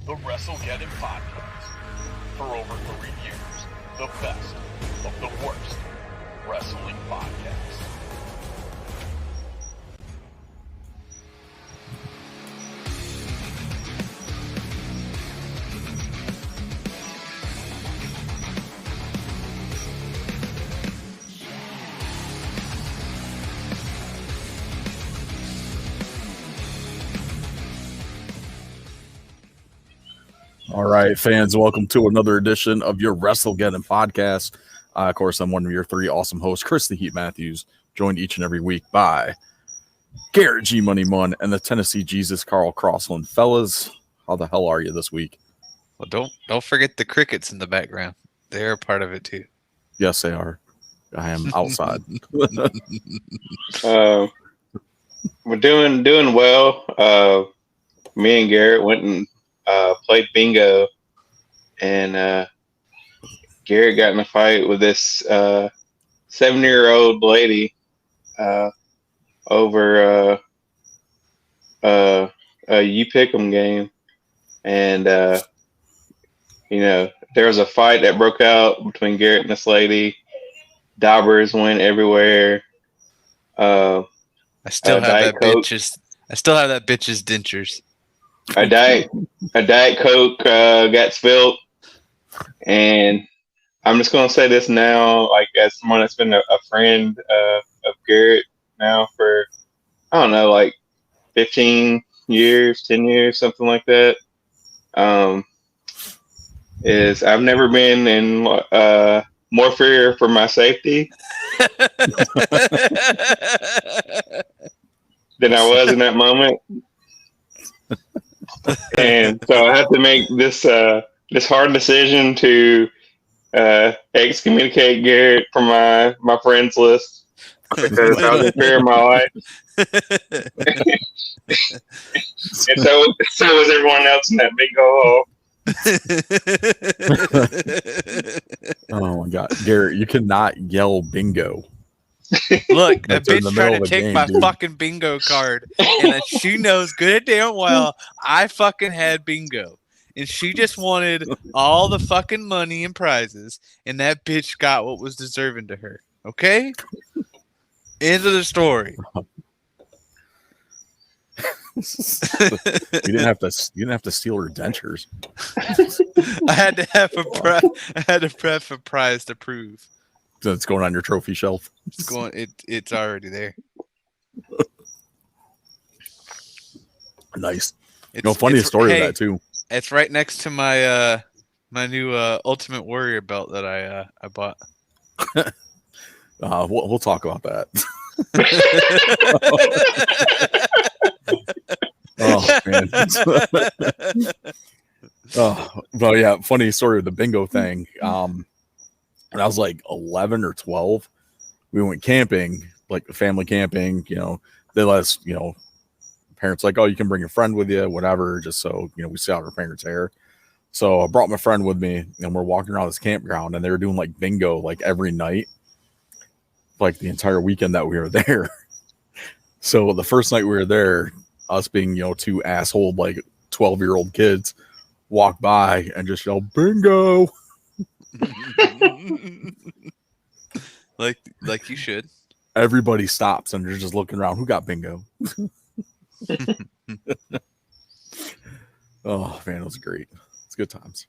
the WrestleGeddon Podcast. For over 3 years, the best of the worst wrestling podcasts. All right, fans, welcome to another edition of your WrestleGeddon Podcast. Of course, I'm one of your three awesome hosts, Chris the Heat Matthews, joined each and every week by Garrett G Money Munn and the Tennessee Jesus, Carl Crossland. Fellas, how the hell are you this week? Well, don't forget the crickets in the background. They're a part of it too. Yes, they are. I am outside. We're doing well. Me and Garrett went and played bingo, and Garrett got in a fight with this 7-year-old lady over a You Pick 'em game, and there was a fight that broke out between Garrett and this lady. Daubers went everywhere. I still have that Coke. bitch's dentures. A Diet Coke got spilled, and I'm just gonna say this now, like as someone that's been a friend of Garrett now for like 15 years, 10 years, something like that. Is I've never been in more fear for my safety than I was in that moment. And so I have to make this hard decision to excommunicate Garrett from my friends list because I was in fear of my life. And so was everyone else in that bingo hall. Oh my God, Garrett, you cannot yell bingo. Look, a That's in the bitch middle tried of to the take game, my dude. fucking bingo card, and she knows good and damn well I fucking had bingo, and she just wanted all the fucking money and prizes, and that bitch got what was deserving to her. Okay, end of the story. You didn't have to steal her dentures. I had to have a prize to prove. So it's going on your trophy shelf. It's already there. Nice. Funny story of that too. It's right next to my my new Ultimate Warrior belt that I bought. We'll talk about that. Oh man. Oh, well, yeah. Funny story of the bingo thing. When I was like 11 or 12, we went camping, like family camping. They let us. Parents like, oh, you can bring a friend with you, whatever, just so we see out our parents' hair. So I brought my friend with me, and we're walking around this campground, and they were doing like bingo like every night, like the entire weekend that we were there. So the first night we were there, us being two asshole like 12-year-old kids walk by and just yell bingo. like you should. Everybody stops and they're just looking around. Who got bingo? Oh man, it was great. It's good times.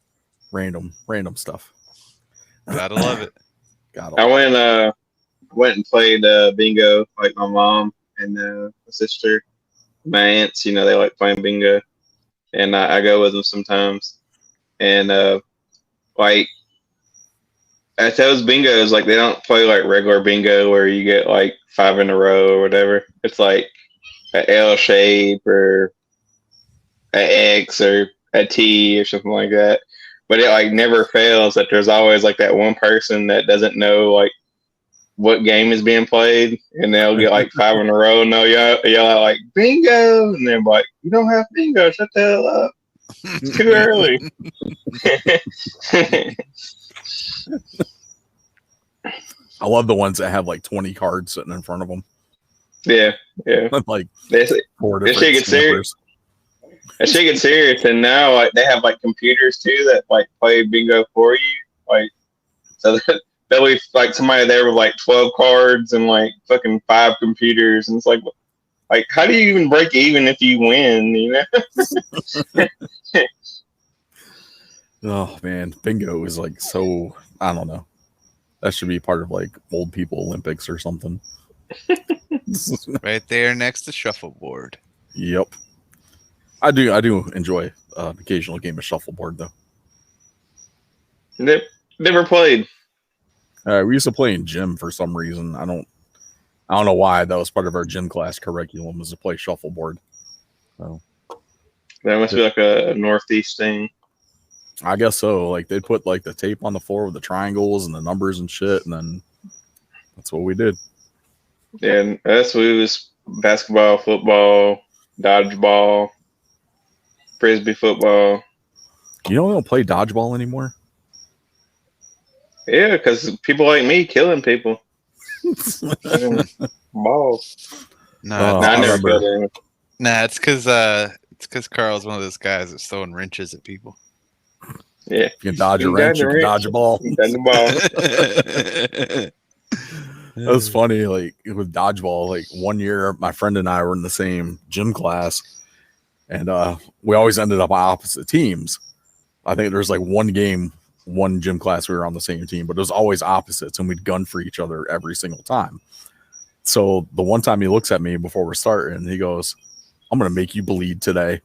Random stuff. I love it. went and played bingo, like my mom and my sister, my aunts. They like playing bingo, and I go with them sometimes. And like at those bingos, like they don't play like regular bingo where you get like 5 in a row or whatever. It's like an L shape or an X or a T or something like that. But it like never fails that there's always like that one person that doesn't know like what game is being played, and they'll get like 5 in a row and they'll yell out like bingo, and they're like, you don't have bingo, shut the hell up. It's too early. I love the ones that have like 20 cards sitting in front of them. Yeah. Like This 4 shit different gets serious. That shit gets serious, and now like they have like computers too that like play bingo for you. Like, so there'll be like somebody there with like 12 cards and like fucking 5 computers, and it's like how do you even break even if you win? You know? Oh man, bingo is like so. I don't know. That should be part of like old people Olympics or something. Right there next to shuffleboard. Yep. I do enjoy an occasional game of shuffleboard though. Never played. We used to play in gym for some reason. I don't know why. That was part of our gym class curriculum was to play shuffleboard. So That must be like a Northeast thing. I guess so. Like they'd put like the tape on the floor with the triangles and the numbers and shit, and then that's what we did. Yeah, and us we was basketball, football, dodgeball, frisbee football. You know, we don't play dodgeball anymore. Yeah, because people like me killing people. Balls. No, Oh, I I never remember. killed anyone. nah, it's because Carl's one of those guys that's throwing wrenches at people. Yeah, If you can dodge a You wrench, dodge a you can wrench. dodge a ball. done the ball. That was funny. Like with dodgeball, like one year, my friend and I were in the same gym class, and we always ended up on opposite teams. I think there's like one gym class we were on the same team, but it was always opposites, and we'd gun for each other every single time. So the one time he looks at me before we're starting, he goes, "I'm gonna make you bleed today."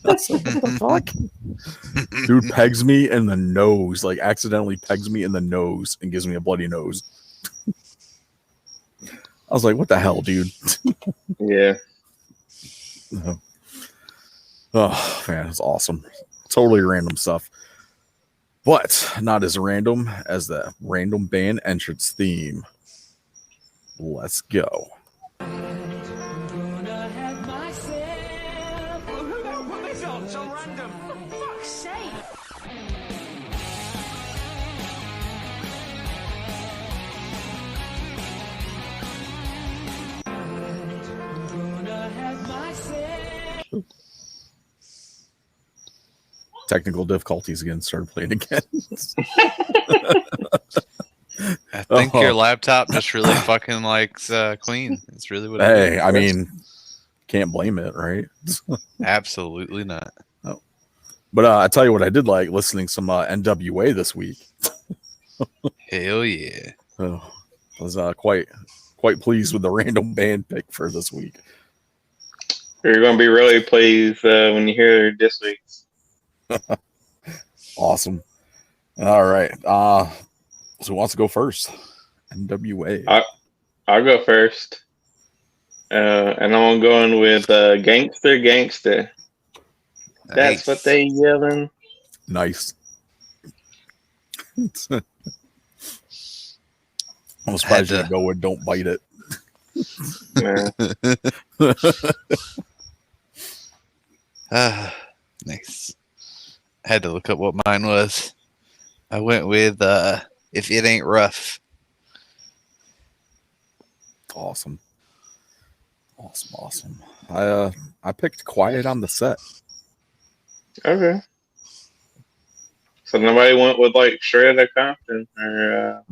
I was like, what the fuck? Dude pegs me in the nose, like accidentally pegs me in the nose and gives me a bloody nose. I was like, what the hell, dude? Yeah. Oh, man, it's awesome. Totally random stuff. But not as random as the random band entrance theme. Let's go. Technical difficulties again. Started playing again. I think your laptop just really fucking likes Queen. It's really what it is. Hey, I mean, can't blame it, right? Absolutely not. But I tell you what, I did like listening some NWA this week. Hell yeah. I was quite pleased with the random band pick for this week. You're going to be really pleased when you hear this week. Awesome. All right. So who wants to go first? NWA. I'll go first. And I'm going with Gangster Gangster. That's Nice. what they yelling. Nice. I'm surprised you didn't go with Don't Bite It. Nice. Had to look up what mine was. I went with If It Ain't Rough. Awesome. I picked Quiet on the Set. Okay. So nobody went with like Straight Outta Compton or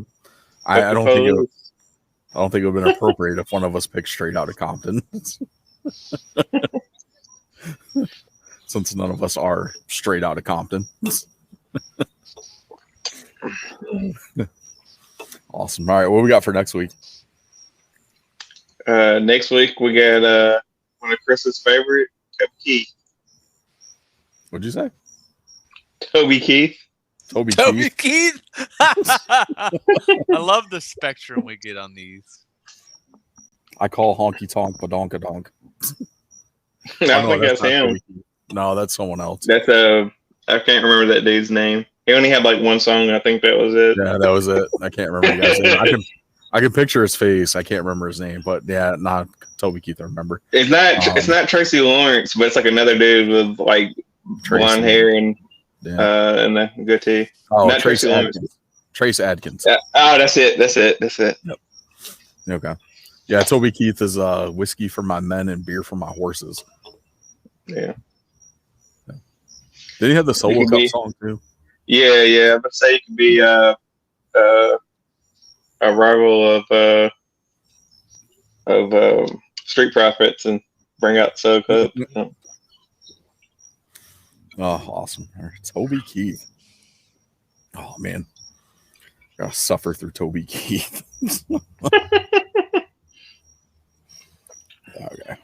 I don't think it would have been appropriate if one of us picked Straight Outta Compton. Since none of us are straight out of Compton. Awesome. All right, what we got for next week? Next week we got one of Chris's favorite, Toby Keith. What'd you say? Toby Keith. Toby Toby Keith. Keith. I love the spectrum we get on these. I call Honky Tonk Badonka Donk. I don't think that's not him. Toby Keith. No, that's someone else. That's I can't remember that dude's name. He only had like one song. I think that was it. Yeah, that was it. I can't remember the guy's name. I can picture his face. I can't remember his name, but yeah, not Toby Keith. I remember. It's not Tracy Lawrence, but it's like another dude with like Tracy. blonde hair and Yeah. and a goatee. Oh, not Trace Tracy Lawrence. Adkins. Trace Adkins. That's it. Okay. Yeah, Toby Keith is whiskey for my men and beer for my horses. Yeah. Did he have the solo could cup be- song too? Yeah. But say you could be a rival of Street Profits and bring out Soul Cup. Oh, awesome. All right, Toby Keith. Oh man. Gotta suffer through Toby Keith. Okay.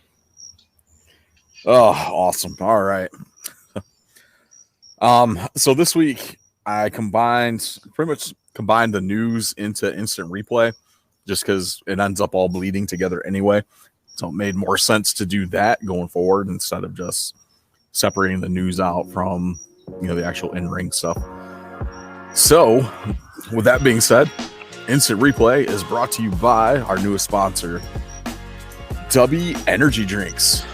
Oh, awesome. All right. So this week I pretty much combined the news into instant replay just because it ends up all bleeding together anyway. So it made more sense to do that going forward instead of just separating the news out from the actual in-ring stuff. So with that being said, instant replay is brought to you by our newest sponsor, Dubby Energy Drinks.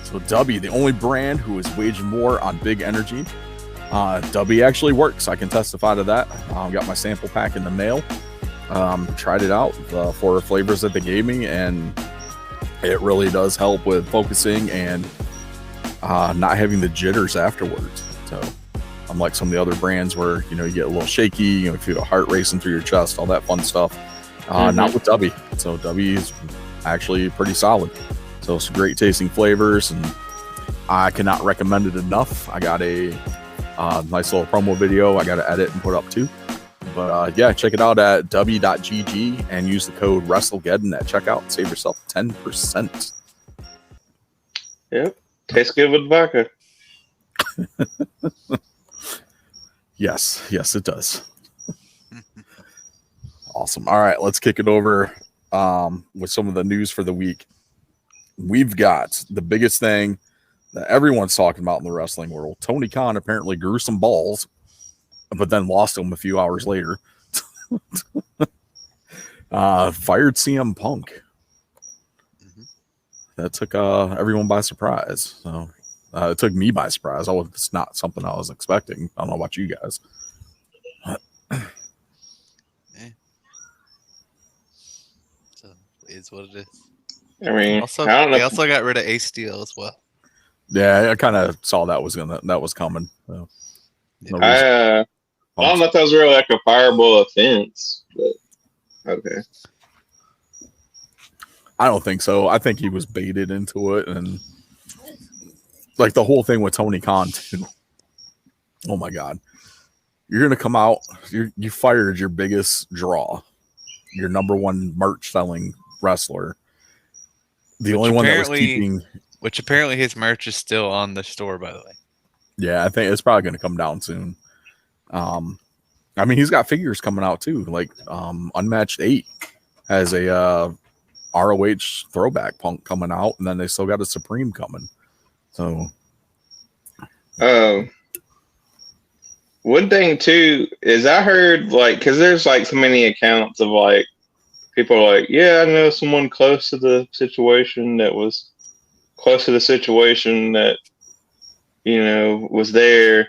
So Dubby, the only brand who is waging more on big energy. Dubby actually works. I can testify to that. Got my sample pack in the mail. Tried it out, the 4 flavors that they gave me, and it really does help with focusing and not having the jitters afterwards. So unlike some of the other brands where you get a little shaky, you feel a heart racing through your chest, all that fun stuff. Not with Dubby. So Dubby is actually pretty solid. So some great tasting flavors, and I cannot recommend it enough. I got a nice little promo video I got to edit and put up too. But yeah, check it out at dubby.gg and use the code WrestleGeddon at checkout. Save yourself 10%. Yep. Tastes good with vodka. Yes, it does. Awesome. All right, let's kick it over with some of the news for the week. We've got the biggest thing that everyone's talking about in the wrestling world. Tony Khan apparently grew some balls, but then lost them a few hours later. Fired CM Punk. That took everyone by surprise. So it took me by surprise. It's not something I was expecting. I don't know about you guys. So it's what it is. I mean, Also, I don't know. they also got rid of Ace Steel as well. Yeah, I kind of saw that was coming. So, no I don't know if that was really like a fireable offense, but okay. I don't think so. I think he was baited into it, and like the whole thing with Tony Khan too. Oh my God, you're gonna come out. You fired your biggest draw, your number one merch selling wrestler, the only one that was keeping. Which apparently his merch is still on the store, by the way. Yeah, I think it's probably going to come down soon. I mean, he's got figures coming out too. Like Unmatched 8 has a ROH throwback Punk coming out, and then they still got a Supreme coming. So, one thing too is I heard because there's so many accounts of people are yeah, I know someone close to the situation that was close to the situation that was there,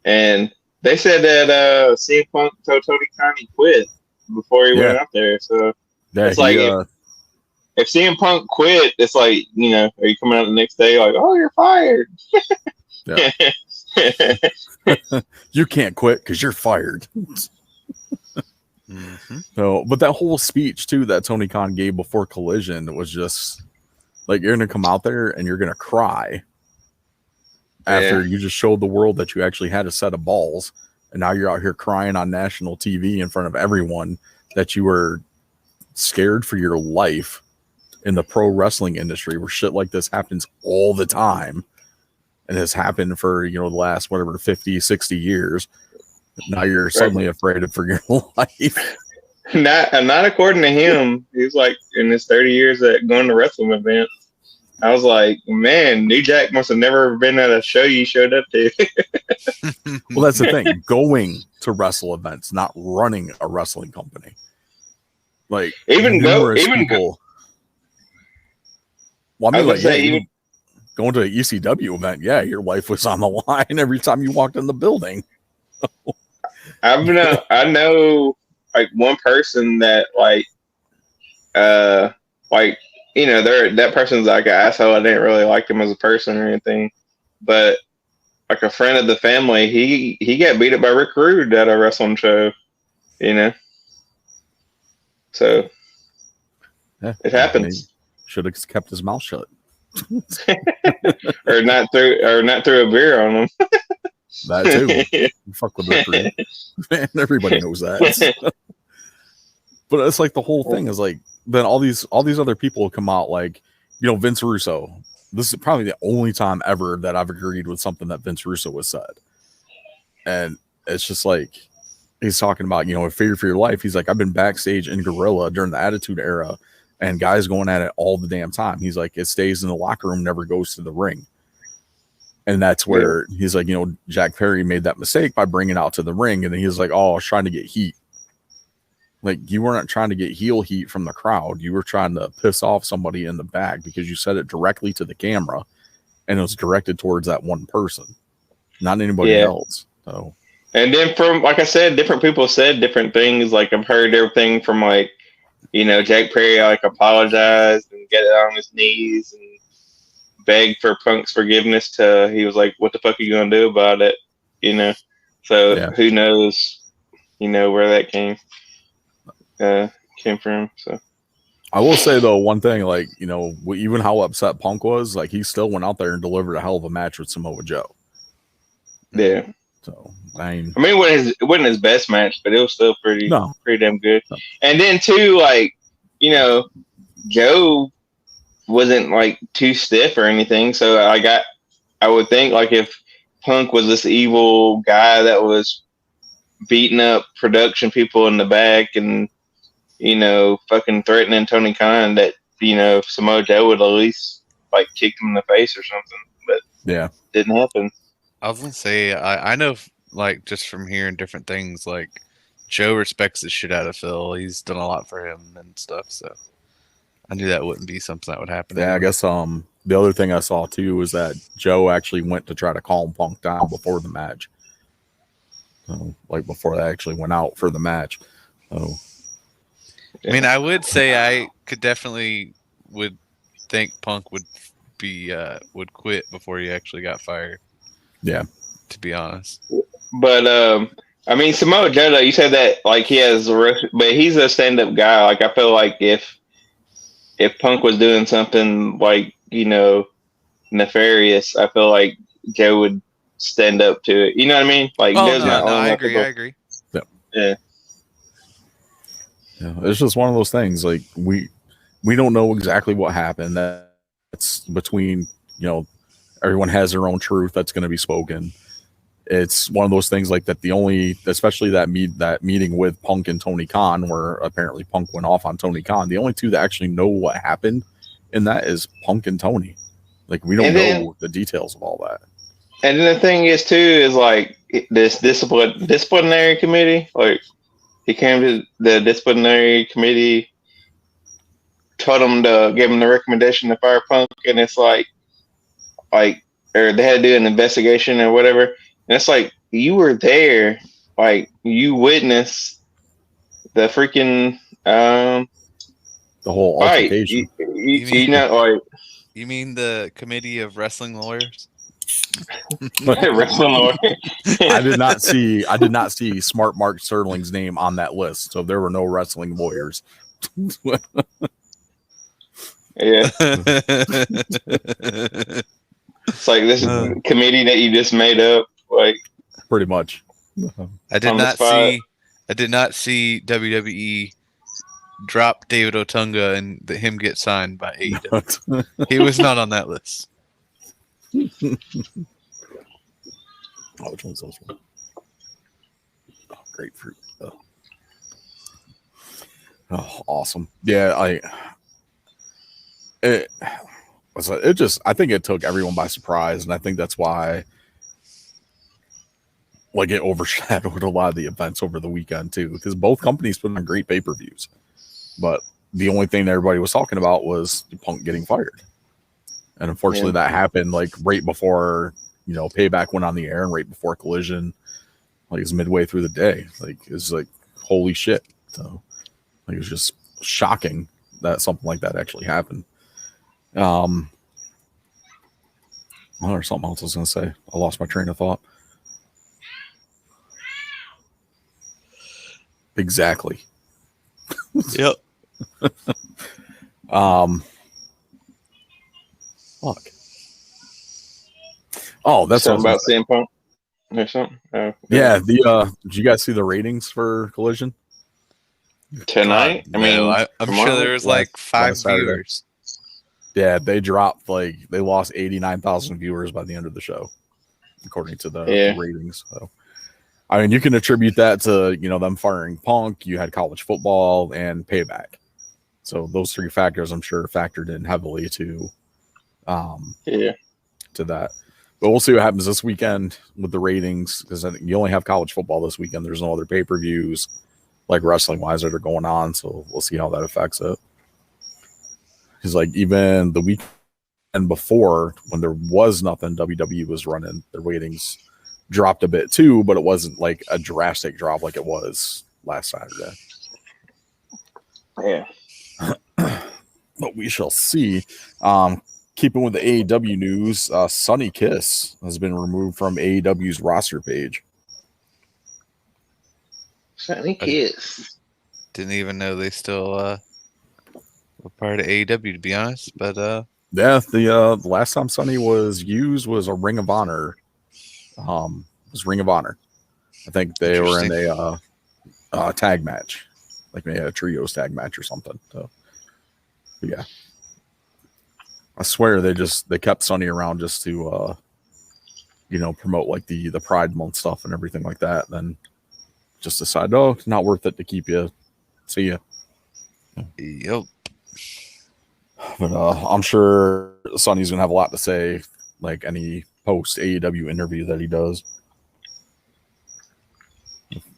and they said that CM Punk told Tony Khan he quit before he went out there. So it's if CM Punk quit, it's are you coming out the next day oh, you're fired? You can't quit because you're fired. So, but that whole speech too that Tony Khan gave before Collision was just you're gonna come out there and you're gonna cry after you just showed the world that you actually had a set of balls, and now you're out here crying on national TV in front of everyone that you were scared for your life in the pro wrestling industry where shit like this happens all the time and has happened for the last 50, 60 years. Now you're suddenly afraid for your life. Not according to him. He's in his 30 years at going to wrestling events. I was like, man, New Jack must have never been at a show you showed up to. Well, that's the thing. Going to wrestle events, not running a wrestling company. Well, I mean, going to an ECW event, your life was on the line every time you walked in the building. I know one person that that person's an asshole. I didn't really like him as a person or anything, but like a friend of the family, he got beat up by Rick Rude at a wrestling show, you know. So Yeah, it happens. Should have kept his mouth shut. or not throw a beer on him. That too. Fuck with Rick Rude. Man, everybody knows that. But it's like the whole thing is like then all these other people come out like, you know, Vince Russo. This is probably the only time ever that I've agreed with something that Vince Russo has said. And it's just like he's talking about, you know, a fear for your life. He's like, I've been backstage in Gorilla during the Attitude Era and guys going at it all the damn time. He's like, it stays in the locker room, never goes to the ring. And that's where he's like, you know, Jack Perry made that mistake by bringing it out to the ring. And then he's like, oh, I was trying to get heat. Like, you weren't trying to get heel heat from the crowd. You were trying to piss off somebody in the back because you said it directly to the camera and it was directed towards that one person, not anybody else. So, and then from, like I said, different people said different things. Like, I've heard everything from, like, you know, Jack Perry, like, apologized and get on his knees and beg for Punk's forgiveness to, he was like, what the fuck are you going to do about it? You know? So, who knows, you know, where that came from. So I will say though, one thing, like, you know, even how upset Punk was, like, he still went out there and delivered a hell of a match with Samoa Joe. Yeah. So I mean, it wasn't his best match, but it was still pretty damn good. No. And then too, like, you know, Joe wasn't like too stiff or anything. So I would think like if Punk was this evil guy that was beating up production people in the back and, you know, fucking threatening Tony Khan, that, you know, Samoa Joe would at least like kick him in the face or something. But didn't happen. I was gonna say, I know, like, just from hearing different things, like, Joe respects the shit out of Phil. He's done a lot for him and stuff, so I knew that wouldn't be something that would happen. Yeah, I guess the other thing I saw too was that Joe actually went to try to calm Punk down before the match. So, like, before they actually went out for the match. So, I mean, I would say I could definitely would think Punk would be would quit before he actually got fired. Yeah, to be honest. But I mean, Samoa Joe, you said that like he has, but he's a stand-up guy. Like, I feel like if Punk was doing something like, you know, nefarious, I feel like Joe would stand up to it. You know what I mean? Like, I agree. Yeah. Yeah, it's just one of those things. Like, we don't know exactly what happened. That's between, you know, everyone has their own truth that's going to be spoken. It's one of those things like that. Especially that meeting with Punk and Tony Khan, where apparently Punk went off on Tony Khan. The only two that actually know what happened in that is Punk and Tony. Like, we don't know the details of all that. And then the thing is too, is like this disciplinary committee, like, he came to the disciplinary committee, told him to give him the recommendation to fire Punk, and it's like, or they had to do an investigation or whatever. And it's like, you were there, like, you witnessed the freaking the whole altercation. You know, like, you mean the committee of wrestling lawyers? Wrestling lawyer. I did not see Smart Mark Sterling's name on that list, so there were no wrestling lawyers. Yeah. It's like this committee that you just made up, like, pretty much. I did not see WWE drop David Otunga and him get signed by AEW. He was not on that list. Which one's this one? Oh, grapefruit. Oh, awesome. Yeah, I think it took everyone by surprise, and I think that's why, like, it overshadowed a lot of the events over the weekend too, because both companies put on great pay-per-views, but the only thing that everybody was talking about was Punk getting fired. And unfortunately that happened like right before, you know, Payback went on the air, and right before Collision, like, it was midway through the day. Like, it's like, holy shit. So, like, it was just shocking that something like that actually happened. Oh, there's something else I was going to say. I lost my train of thought. Exactly. Yep. Fuck. Oh, that's something what I about was gonna CM Punk or something. Oh, say. Yeah. Did you guys see the ratings for Collision tonight. God, I'm sure tomorrow? there was like 5 last Saturday. viewers. Yeah, they dropped they lost 89,000 viewers by the end of the show, according to the ratings. So, I mean, you can attribute that to them firing Punk. You had college football and Payback, so those 3 factors I'm sure factored in heavily to that. But we'll see what happens this weekend with the ratings, because I think you only have college football this weekend. There's no other pay-per-views like wrestling wise that are going on, so we'll see how that affects it. Because even the weekend before, when there was nothing, WWE was running, their ratings dropped a bit too, but it wasn't like a drastic drop like it was last Saturday. Yeah. But we shall see. Keeping with the AEW news, Sonny Kiss has been removed from AEW's roster page. Sonny Kiss. Didn't even know they still were part of AEW, to be honest. But yeah, the last time Sonny was used was a Ring of Honor. Was Ring of Honor. I think they were in a tag match, like maybe a trios tag match or something. So, yeah. I swear they kept Sonny around just to promote like the Pride Month stuff and everything like that. Then just decided, it's not worth it to keep you. See ya. Yep. But I'm sure Sonny's gonna have a lot to say, like any post AEW interview that he does.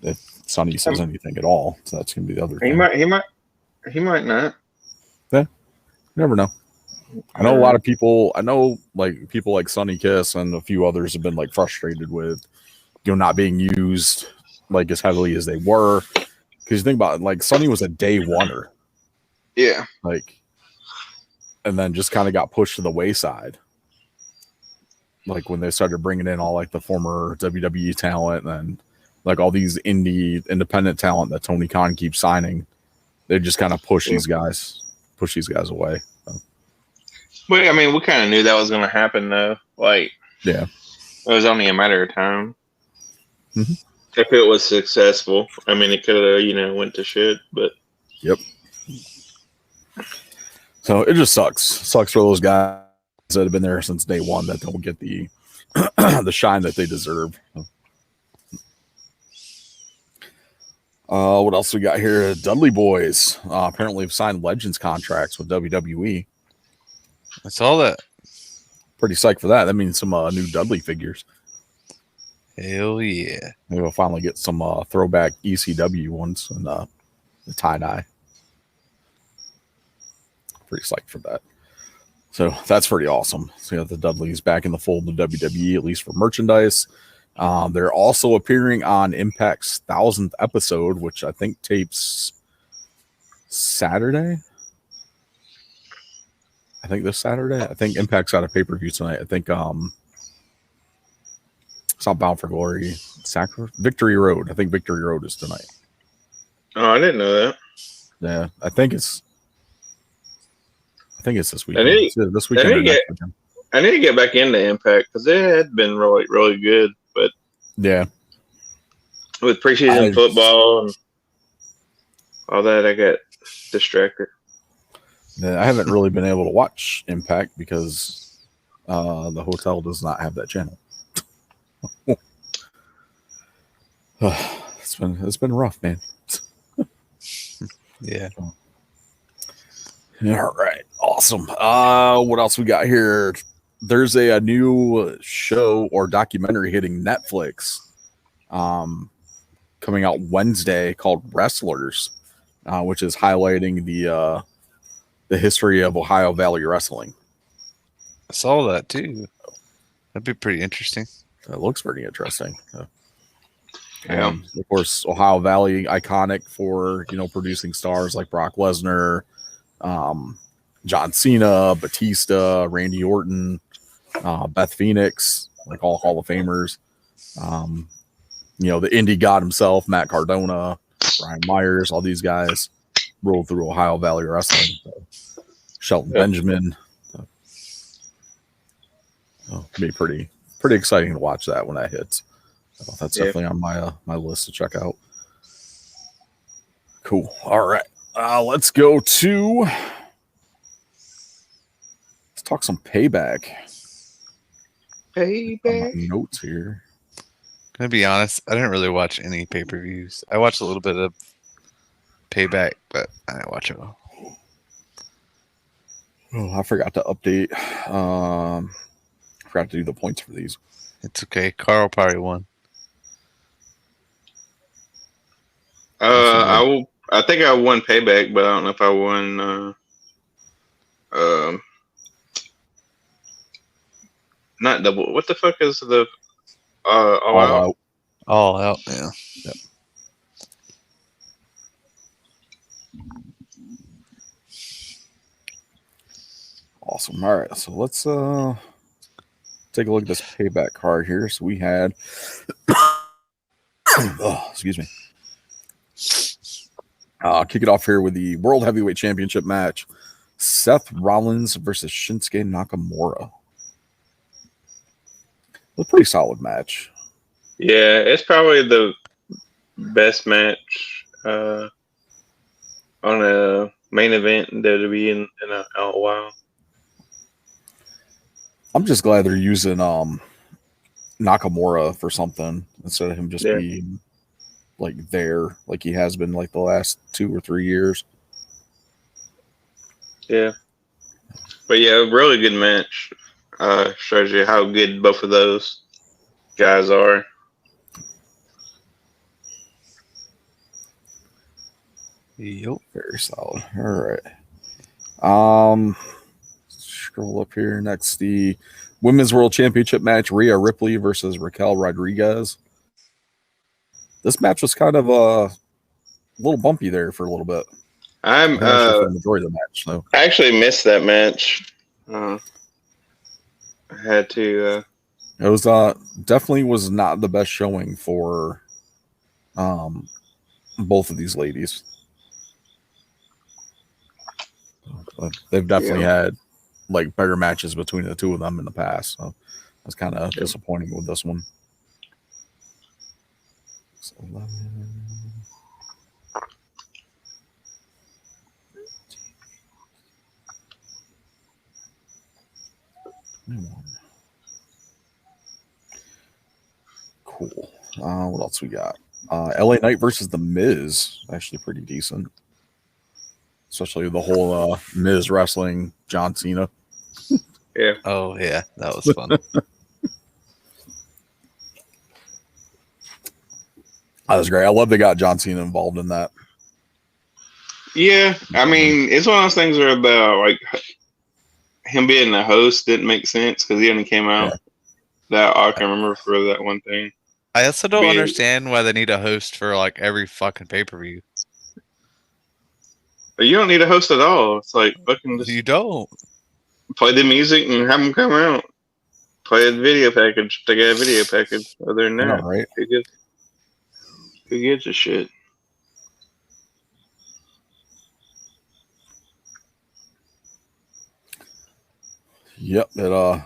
If Sonny says anything at all, so that's gonna be the other thing. He might not. Yeah, you never know. I know a lot of people. I know people like Sonny Kiss and a few others have been frustrated with not being used as heavily as they were. Because you think about it, Sonny was a day oneer. Yeah. And then just kind of got pushed to the wayside. When they started bringing in all the former WWE talent and all these independent talent that Tony Khan keeps signing, they just kind of push these guys away. So. But I mean, we kind of knew that was going to happen, though. Yeah, it was only a matter of time. Mm-hmm. If it was successful, I mean, it could have, went to shit. But yep. So it just sucks for those guys that have been there since day one that don't get the the shine that they deserve. What else we got here? Dudley Boys apparently have signed Legends contracts with WWE. I saw that. Pretty psyched for that. That means some new Dudley figures. Hell yeah. Maybe we'll finally get some throwback ECW ones and the tie-dye. Pretty psyched for that. So that's pretty awesome. So the Dudleys back in the fold of WWE, at least for merchandise. They're also appearing on Impact's 1000th episode, which I think tapes Saturday. I think this Saturday. I think Impact's got a pay-per-view tonight. I think it's not Bound for Glory. Victory Road. I think Victory Road is tonight. Oh, I didn't know that. Yeah, I think it's this weekend. This weekend. weekend. I need to get back into Impact because it had been really, really good. But yeah, with preseason football and all that, I got distracted. Yeah, I haven't really been able to watch Impact because the hotel does not have that channel. It's been rough, man. Yeah. All right. Awesome. What else we got here? There's a new show or documentary hitting Netflix coming out Wednesday called Wrestlers, which is highlighting the history of Ohio Valley Wrestling. I saw that too. That'd be pretty interesting. That looks pretty interesting. Yeah. Of course, Ohio Valley, iconic for producing stars like Brock Lesnar, John Cena, Batista, Randy Orton, Beth Phoenix, like all Hall of Famers. The indie god himself, Matt Cardona, Brian Myers, all these guys rolled through Ohio Valley Wrestling. So Shelton Benjamin. So it'll be pretty exciting to watch that when that hits. So that's definitely on my list to check out. Cool. All right. Let's go to. Let's talk some Payback. Payback. Notes here. Can I be honest? I didn't really watch any pay-per-views. I watched a little bit of Payback, but I didn't watch it all. Oh, I forgot to update. I forgot to do the points for these. It's okay. Carl probably won. I think I won Payback, but I don't know if I won. Not double. What the fuck is the all out? All out. Yeah. Yep. Awesome. All right, so let's take a look at this Payback card here. So we had, excuse me. Kick it off here with the World Heavyweight Championship match: Seth Rollins versus Shinsuke Nakamura. A pretty solid match. Yeah, it's probably the best match on a main event in WWE in a while. I'm just glad they're using Nakamura for something instead of him just being like there, like he has been like the last 2 or 3 years. Yeah, but yeah, really good match. Shows you how good both of those guys are. Yep. Very solid. All right. Scroll up here. Next, the Women's World Championship match: Rhea Ripley versus Raquel Rodriguez. This match was kind of a little bumpy there for a little bit. I'm for the majority of the match. So I actually missed that match. I had to. it was definitely was not the best showing for both of these ladies. But they've definitely had like better matches between the two of them in the past. So I was kind of disappointing with this one. So 11. Cool. What else we got? LA Knight versus The Miz. Actually pretty decent. Especially the whole Miz wrestling John Cena. Yeah. Oh, yeah. That was fun. That was great. I love they got John Cena involved in that. Yeah, I mean, it's one of those things where like him being the host didn't make sense because he only came out that I can remember for that one thing. I also don't understand why they need a host for like every fucking pay-per-view. But you don't need a host at all. It's like fucking just You don't. play the music and have them come out. Play the video package. They got a video package. Other than that, Right? Who gives a shit? Yep. It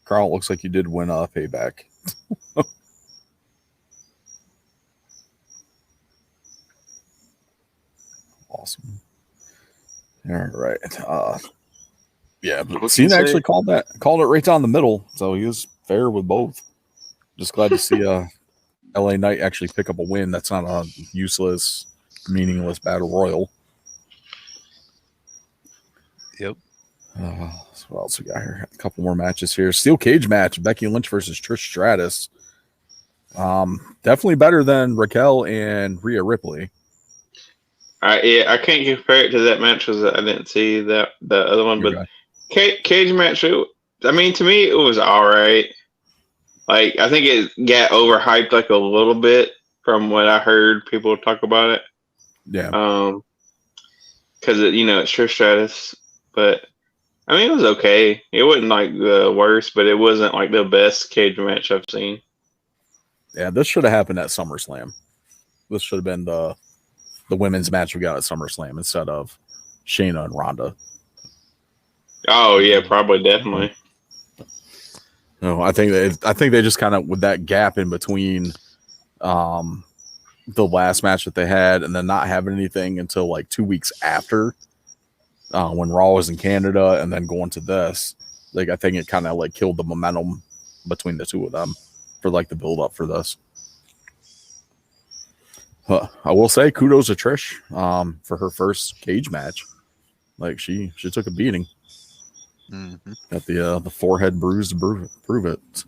Carl, looks like you did win Payback. Awesome. All right. Yeah, but Cena actually called it right down the middle, so he was fair with both. Just glad to see LA Knight actually pick up a win. That's not a useless, meaningless battle royal. Yep. So what else we got here? A couple more matches here. Steel cage match: Becky Lynch versus Trish Stratus. Definitely better than Raquel and Rhea Ripley. I can't compare it to that match because I didn't see the other one, but cage match. I mean, to me, it was all right. Like, I think it got overhyped like a little bit from what I heard people talk about it. Yeah. Because it's Trish Stratus, but I mean, it was okay. It wasn't like the worst, but it wasn't like the best cage match I've seen. Yeah, this should have happened at SummerSlam. This should have been the women's match we got at SummerSlam instead of Shayna and Ronda. Oh yeah, probably definitely. No, I think they just kind of, with that gap in between the last match that they had and then not having anything until like 2 weeks after when Raw was in Canada and then going to this, like I think it kind of like killed the momentum between the two of them for like the build up for this. I will say kudos to Trish for her first cage match. Like she took a beating. Mm-hmm. Got the forehead bruise to prove it.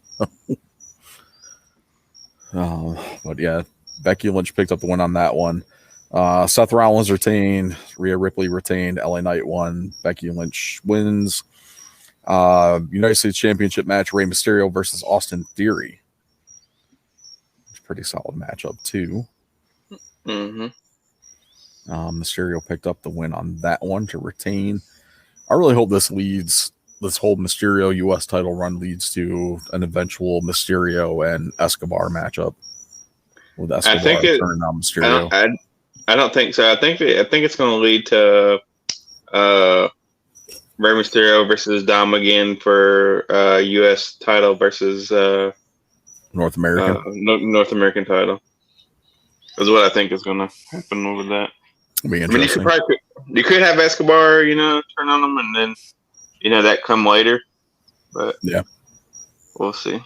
But yeah, Becky Lynch picked up the win on that one. Seth Rollins retained, Rhea Ripley retained, LA Knight won, Becky Lynch wins. United States Championship match, Rey Mysterio versus Austin Theory. Pretty solid matchup too. Mm-hmm. Mysterio picked up the win on that one to retain. I really hope this whole Mysterio US title run leads to an eventual Mysterio and Escobar matchup. With Escobar turning on Mysterio. I don't think so. I think it's going to lead to Rey Mysterio versus Dom again for US title versus North American. North American title. Is what I think is going to happen with that. It'll be I mean, interesting. you could have Escobar, turn on them, and then, that come later. But yeah, we'll see.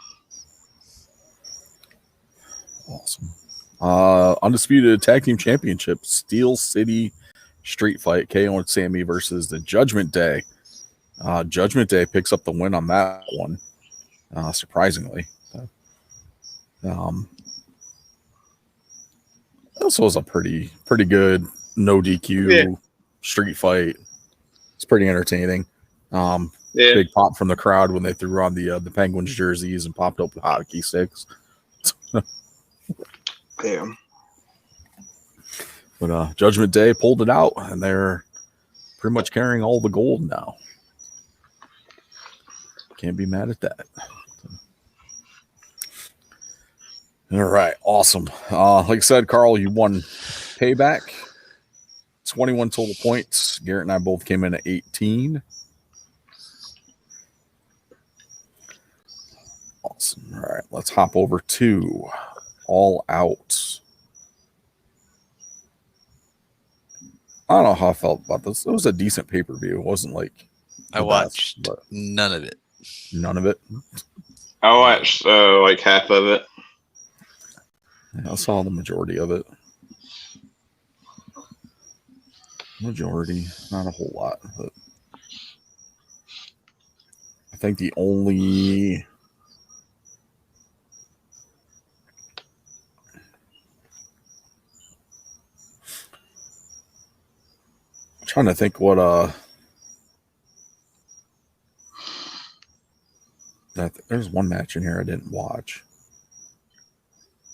Awesome. Undisputed Tag Team Championship, Steel City Street Fight, KO and Sammy versus the Judgment Day. Judgment Day picks up the win on that one, surprisingly. This was a pretty good no DQ street fight. It's pretty entertaining. Big pop from the crowd when they threw on the Penguins jerseys and popped up hockey sticks. Yeah. But Judgment Day pulled it out, and they're pretty much carrying all the gold now. Can't be mad at that. All right, awesome. Like I said, Carl, you won Payback. 21 total points. Garrett and I both came in at 18. Awesome. All right, let's hop over to All Out. I don't know how I felt about this. It was a decent pay-per-view. It wasn't like I watched none of it. None of it? I watched like half of it. I saw the majority of it. Majority, not a whole lot, but I think the only I'm trying to think what there's one match in here I didn't watch.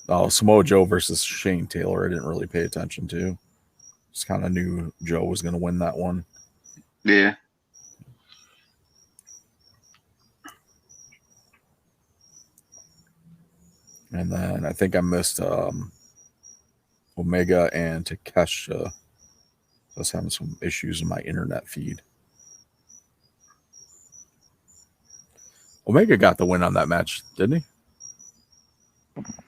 Oh, Samoa Joe versus Shane Taylor. I didn't really pay attention to. Just kind of knew Joe was going to win that one. Yeah. And then I think I missed Omega and Takeshita. I was having some issues in my internet feed. Omega got the win on that match, didn't he?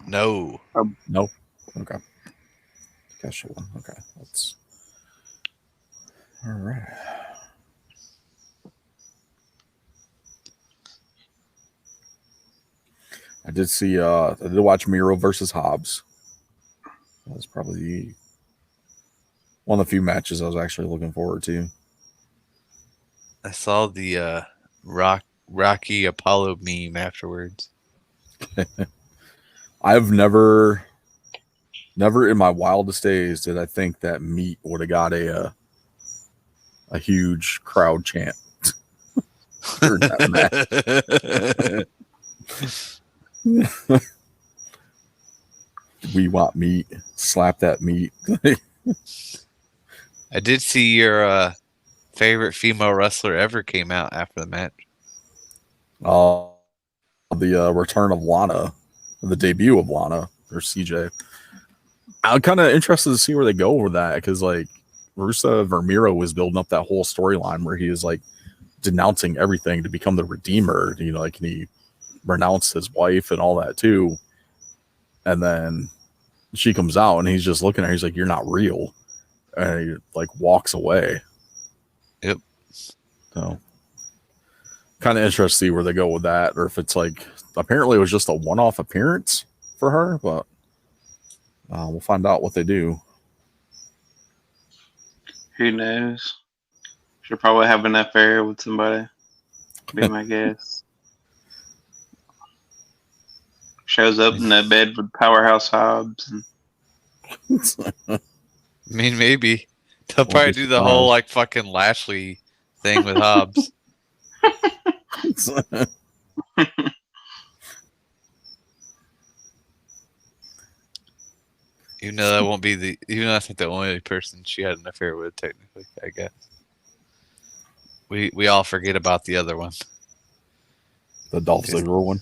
No. No. Okay. Takeshita won. Okay. That's all right. I did see. I did watch Miro versus Hobbs. That was probably one of the few matches I was actually looking forward to. I saw the Rocky Apollo meme afterwards. I've never in my wildest days did I think that Meat would have got a huge crowd chant during that match. We want meat. Slap that meat. I did see your favorite female wrestler ever came out after the match. The return of Lana, the debut of Lana or CJ. I'm kind of interested to see where they go with that because like Rusev or Miro was building up that whole storyline where he is like denouncing everything to become the Redeemer. You know, like he renounced his wife and all that too, and then she comes out and he's just looking at her. He's like, "You're not real," and he like walks away. Yep. So, kind of interested to see where they go with that, or if it's like apparently it was just a one-off appearance for her, but we'll find out what they do. Who knows? She'll probably have an affair with somebody. Be my guess. Shows up in that bed with Powerhouse Hobbs. And I mean, maybe they'll probably do the whole like fucking Lashley thing with Hobbs. Even though that won't be even though that's not the only person she had an affair with, technically, I guess. We all forget about the other one. The Dolph Ziggler one.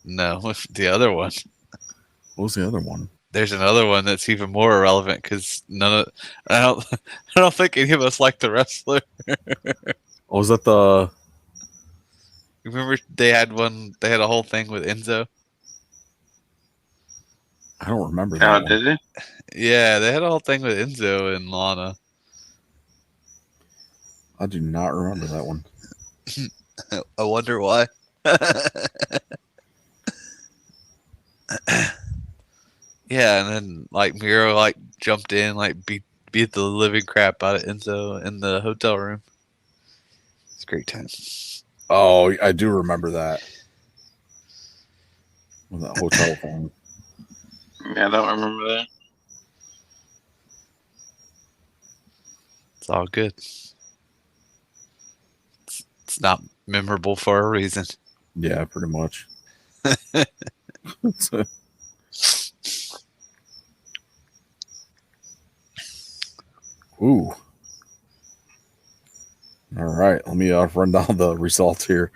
No, the other one. What was the other one? There's another one that's even more irrelevant because I don't think any of us like the wrestler. Oh, was that the? Remember they had a whole thing with Enzo. I don't remember that. did it? Yeah, they had a whole thing with Enzo and Lana. I do not remember that one. I wonder why. Yeah, and then like Miro like jumped in, like beat the living crap out of Enzo in the hotel room. It's a great time. Oh, I do remember that. That hotel thing. Yeah, I don't remember that. It's all good. It's not memorable for a reason. Yeah, pretty much. Ooh. All right. Let me run down the results here.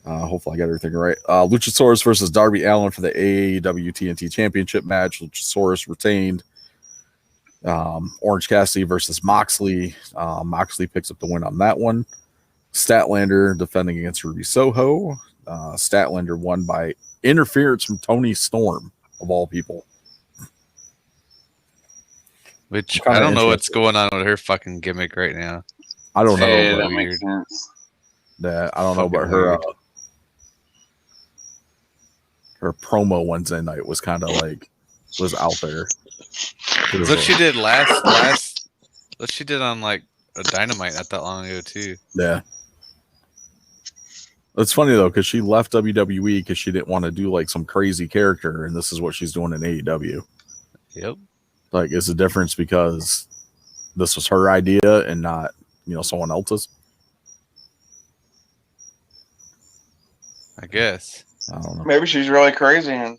Hopefully I got everything right. Luchasaurus versus Darby Allin for the AEW TNT Championship match. Luchasaurus retained. Orange Cassidy versus Moxley. Moxley picks up the win on that one. Statlander defending against Ruby Soho. Statlander won by interference from Tony Storm, of all people. Which I don't know what's going on with her fucking gimmick right now. I don't know. Yeah, But that makes sense. I don't know, but her her promo Wednesday night was kind of like was out there. What she did last what she did on like a Dynamite not that long ago too. Yeah. It's funny though, because she left WWE because she didn't want to do like some crazy character, and this is what she's doing in AEW. Yep. Like, is the difference because this was her idea and not, someone else's? I guess. I don't know. Maybe she's really crazy and,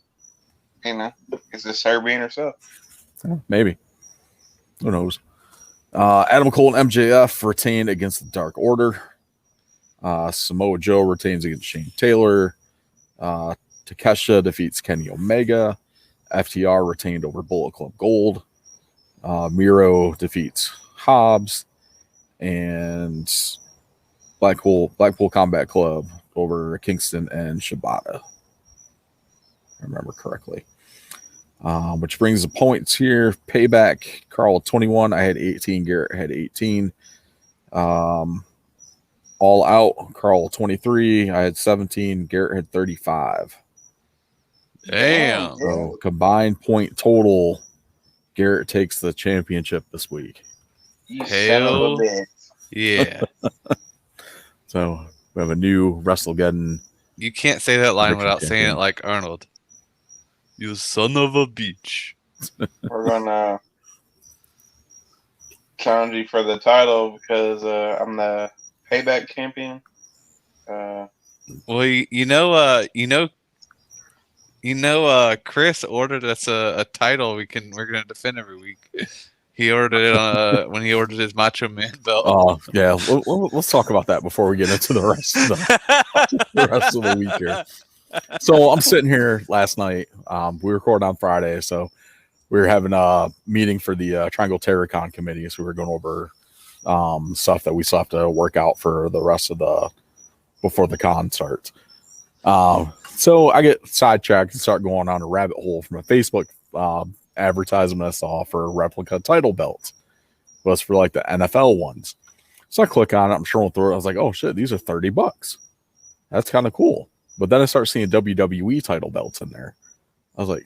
it's just her being herself. Yeah, maybe. Who knows? Adam Cole and MJF retained against the Dark Order. Samoa Joe retains against Shane Taylor. Takeshita defeats Kenny Omega. FTR retained over Bullet Club Gold. Miro defeats Hobbs. And Blackpool Combat Club over Kingston and Shibata. If I remember correctly. Which brings the points here. Payback, Carl 21. I had 18. Garrett had 18. All Out, Carl 23. I had 17. Garrett had 35. Damn. So combined point total, Garrett takes the championship this week. Hell yeah. So we have a new WrestleGeddon. You can't say that line Prediction without saying it champion. like Arnold. You son of a bitch. We're gonna challenge you for the title because I'm the Payback champion. Well, Chris ordered us a title we're gonna defend every week. He ordered it when he ordered his Macho Man belt. Oh yeah, let's talk about that before we get into the rest of the rest of the week here. So I'm sitting here last night. We record on Friday, so we were having a meeting for the Triangle Terracon committee. So we were going over stuff that we still have to work out for the rest of before the con starts. So I get sidetracked and start going on a rabbit hole from a Facebook advertisement I saw for replica title belts. It was for like the NFL ones. So I click on it. I'm scrolling through it. I was like, oh shit, these are $30. That's kind of cool. But then I start seeing WWE title belts in there. I was like,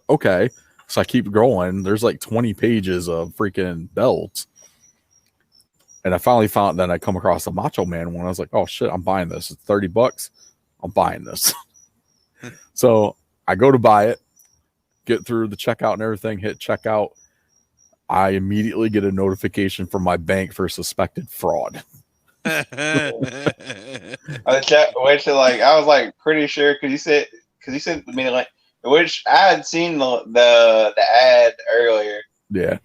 okay. So I keep going. There's like 20 pages of freaking belts. And I finally found, then I come across the Macho Man one. I was like, oh shit, I'm buying this. It's $30. I'm buying this. So I go to buy it, get through the checkout and everything, hit checkout. I immediately get a notification from my bank for suspected fraud. Which I was like pretty sure because you said to me like, which I had seen the ad earlier. Yeah.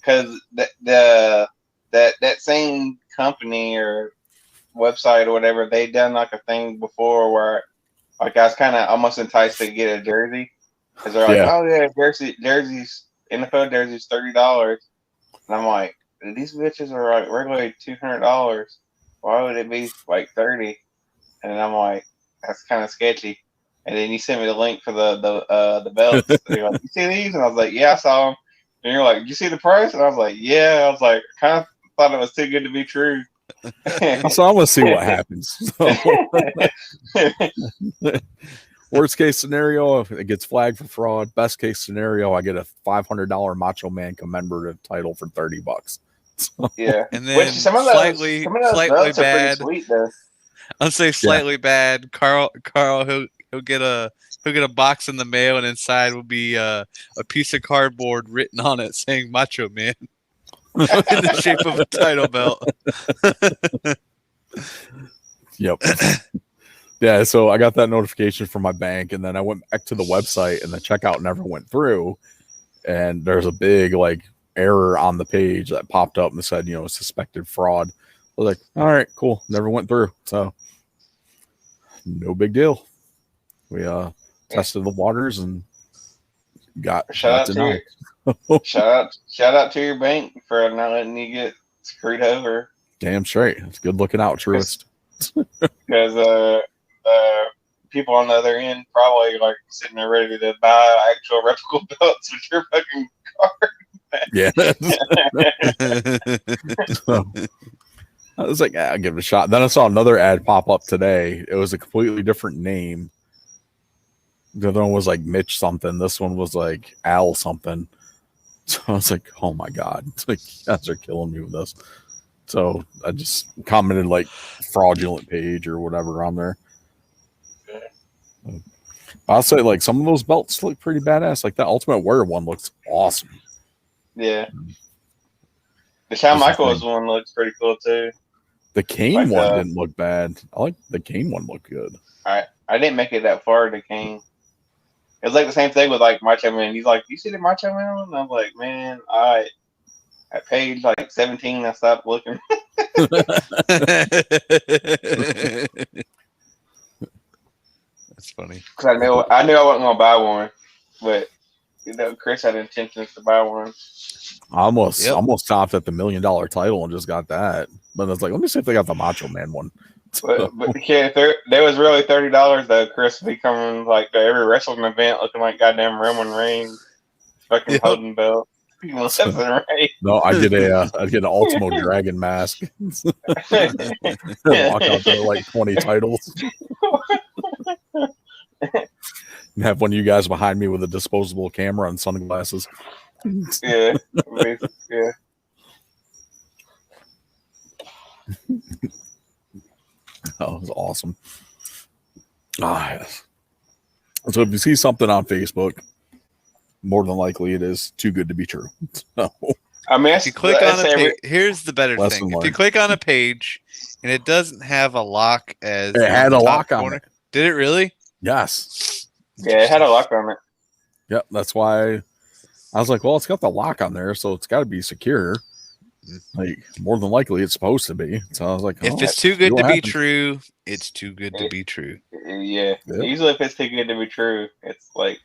Because that same company or website or whatever, they done like a thing before where like I was kind of almost enticed to get a jersey because they're like, oh yeah, jerseys, NFL jerseys, $30, and I'm like, these bitches are like regularly $200. Why would it be like $30? And I'm like, that's kind of sketchy. And then you sent me the link for the belts. And you're like, you see these? And I was like, yeah, I saw them. And you're like, did you see the price? And I was like, yeah. I was like, kind of thought it was too good to be true. So I'm gonna see what happens. Worst case scenario, if it gets flagged for fraud. Best case scenario, I get a $500 Macho Man commemorative title for $30. Yeah, and then which some of those slightly belts bad. are pretty sweet, though. I'll say slightly bad. Carl, he'll get a box in the mail, and inside will be a piece of cardboard written on it saying Macho Man in the shape of a title belt. Yep. Yeah, so I got that notification from my bank, and then I went back to the website, and the checkout never went through. And there's a big like error on the page that popped up and said, suspected fraud. I was like, all right, cool. Never went through. So no big deal. We tested the waters and got denied. Shout out to your bank for not letting you get screwed over. Damn straight. It's good looking out, Truist. Because people on the other end probably like sitting there ready to buy actual replica belts with your fucking card. Yeah. So, I was like, I'll give it a shot. Then I saw another ad pop up today. It was a completely different name. The other one was like Mitch something. This one was like Al something. So I was like, oh my God. It's like, you guys are killing me with this. So I just commented like fraudulent page or whatever on there. I'll say like some of those belts look pretty badass. Like that Ultimate Warrior one looks awesome. Yeah. The Shawn Michaels one looks pretty cool too. The Kane one didn't look bad. I like the Kane one looked good. I didn't make it that far to Kane. It was like the same thing with like Macho Man. He's like, you see the Macho Man one? And I'm like, man, at page like 17, I stopped looking. That's funny. Because I knew I wasn't gonna buy one, but Chris had intentions to buy one. I almost stopped at the $1 million title and just got that. But I was like, let me see if they got the Macho Man one. But yeah, there was really $30 though. Chris would be coming like to every wrestling event looking like goddamn Roman Reigns, fucking holding belt. No, I get an Ultimo Dragon mask. Walk out there like 20 titles. And have one of you guys behind me with a disposable camera and sunglasses. Yeah. Oh, it was awesome. Yes. So if you see something on Facebook, more than likely it is too good to be true. So, I mean, if you click on a page, here's the better thing. If you click on a page and it doesn't have a lock as it had a lock on it. Did it really? Yes. Yeah, it had a lock on it. Yep, that's why I was like, well, it's got the lock on there, so it's got to be secure. Like, more than likely, it's supposed to be. So I was like, If oh, it's too see good what to be happens. true, it's too good to be true. Yeah. Yep. Usually, if it's too good to be true, it's like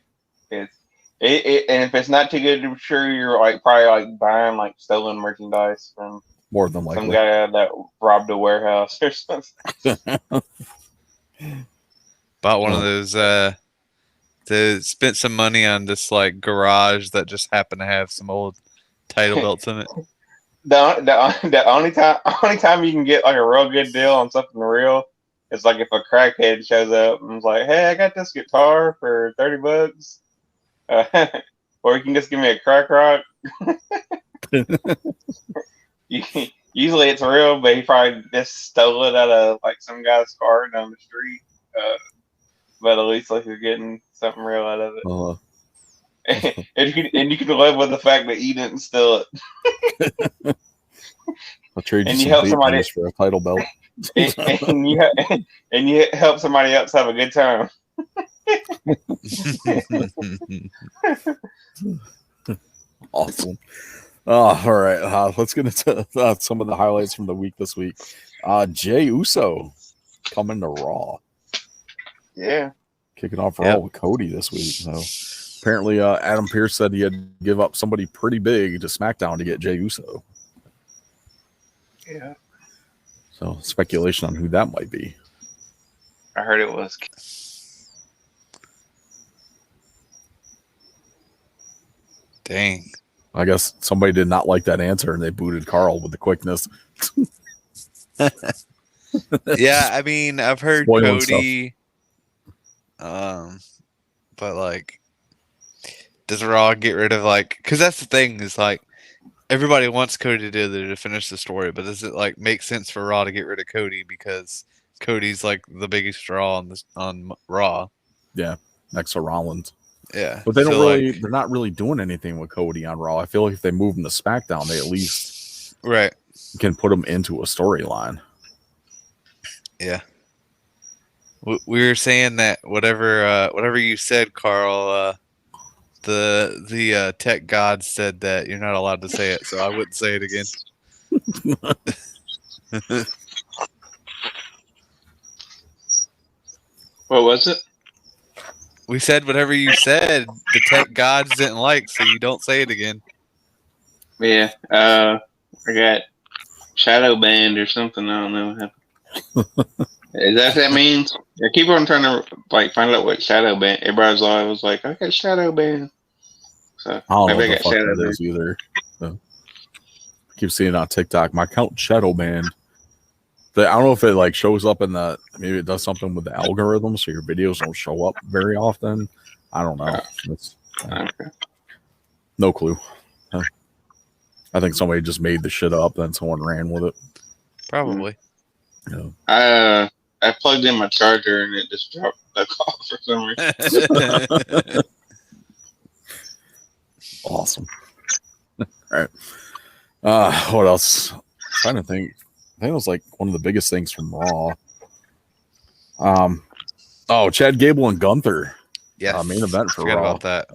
it's it. And if it's not too good to be true, you're like probably like buying like stolen merchandise from More than some likely. guy that robbed a warehouse or something. Bought one of those. Spent some money on this like garage that just happened to have some old title belts in it. The only time you can get like a real good deal on something real is like if a crackhead shows up and is like, "Hey, I got this guitar for $30, or you can just give me a crack rock." Usually it's real, but he probably just stole it out of like some guy's car down the street. But at least like you're getting something real out of it. And you can live with the fact that you didn't steal it. I'll trade you And some you help vape somebody- juice for a title belt. and you help somebody else have a good time. Awesome. All right. Let's get into some of the highlights from the week this week. Jey Uso coming to Raw. Yeah. Kicking off Raw with Cody this week. So apparently Adam Pearce said he had to give up somebody pretty big to SmackDown to get Jey Uso. Yeah. So speculation on who that might be. I heard it was. Dang. I guess somebody did not like that answer and they booted Carl with the quickness. Yeah, I mean, I've heard Spoiling Cody. But like, does Raw get rid of like? Because that's the thing is like, everybody wants Cody to finish the story, but does it like make sense for Raw to get rid of Cody because Cody's like the biggest draw on Raw? Yeah, next to Rollins. Yeah, But they don't so, really. like, They're not really doing anything with Cody on Raw. I feel like if they move him to SmackDown, they at least right. can put him into a storyline. Yeah. We were saying that whatever you said, Carl. The tech god said that you're not allowed to say it, so I wouldn't say it again. What was it? We said whatever you said, the tech gods didn't like, so you don't say it again. Yeah. I got shadow banned or something. I don't know what happened. Is that what that means? I keep on trying to like find out what shadow ban. Everybody's always like, I got shadow banned. So I don't know maybe what I the got fuck shadow that banned. is either. So, I keep seeing it on TikTok. My account shadow banned. But I don't know if it like shows up in the maybe it does something with the algorithm, so your videos don't show up very often. I don't know. It's, Okay. no clue. I think somebody just made the shit up, then someone ran with it. Probably. You know. I plugged in my charger and it just dropped the call for some reason. Awesome. All right. What else? I'm trying to think. I think it was like one of the biggest things from Raw. Chad Gable and Gunther. Yes. Main event for Forgot Raw. about that.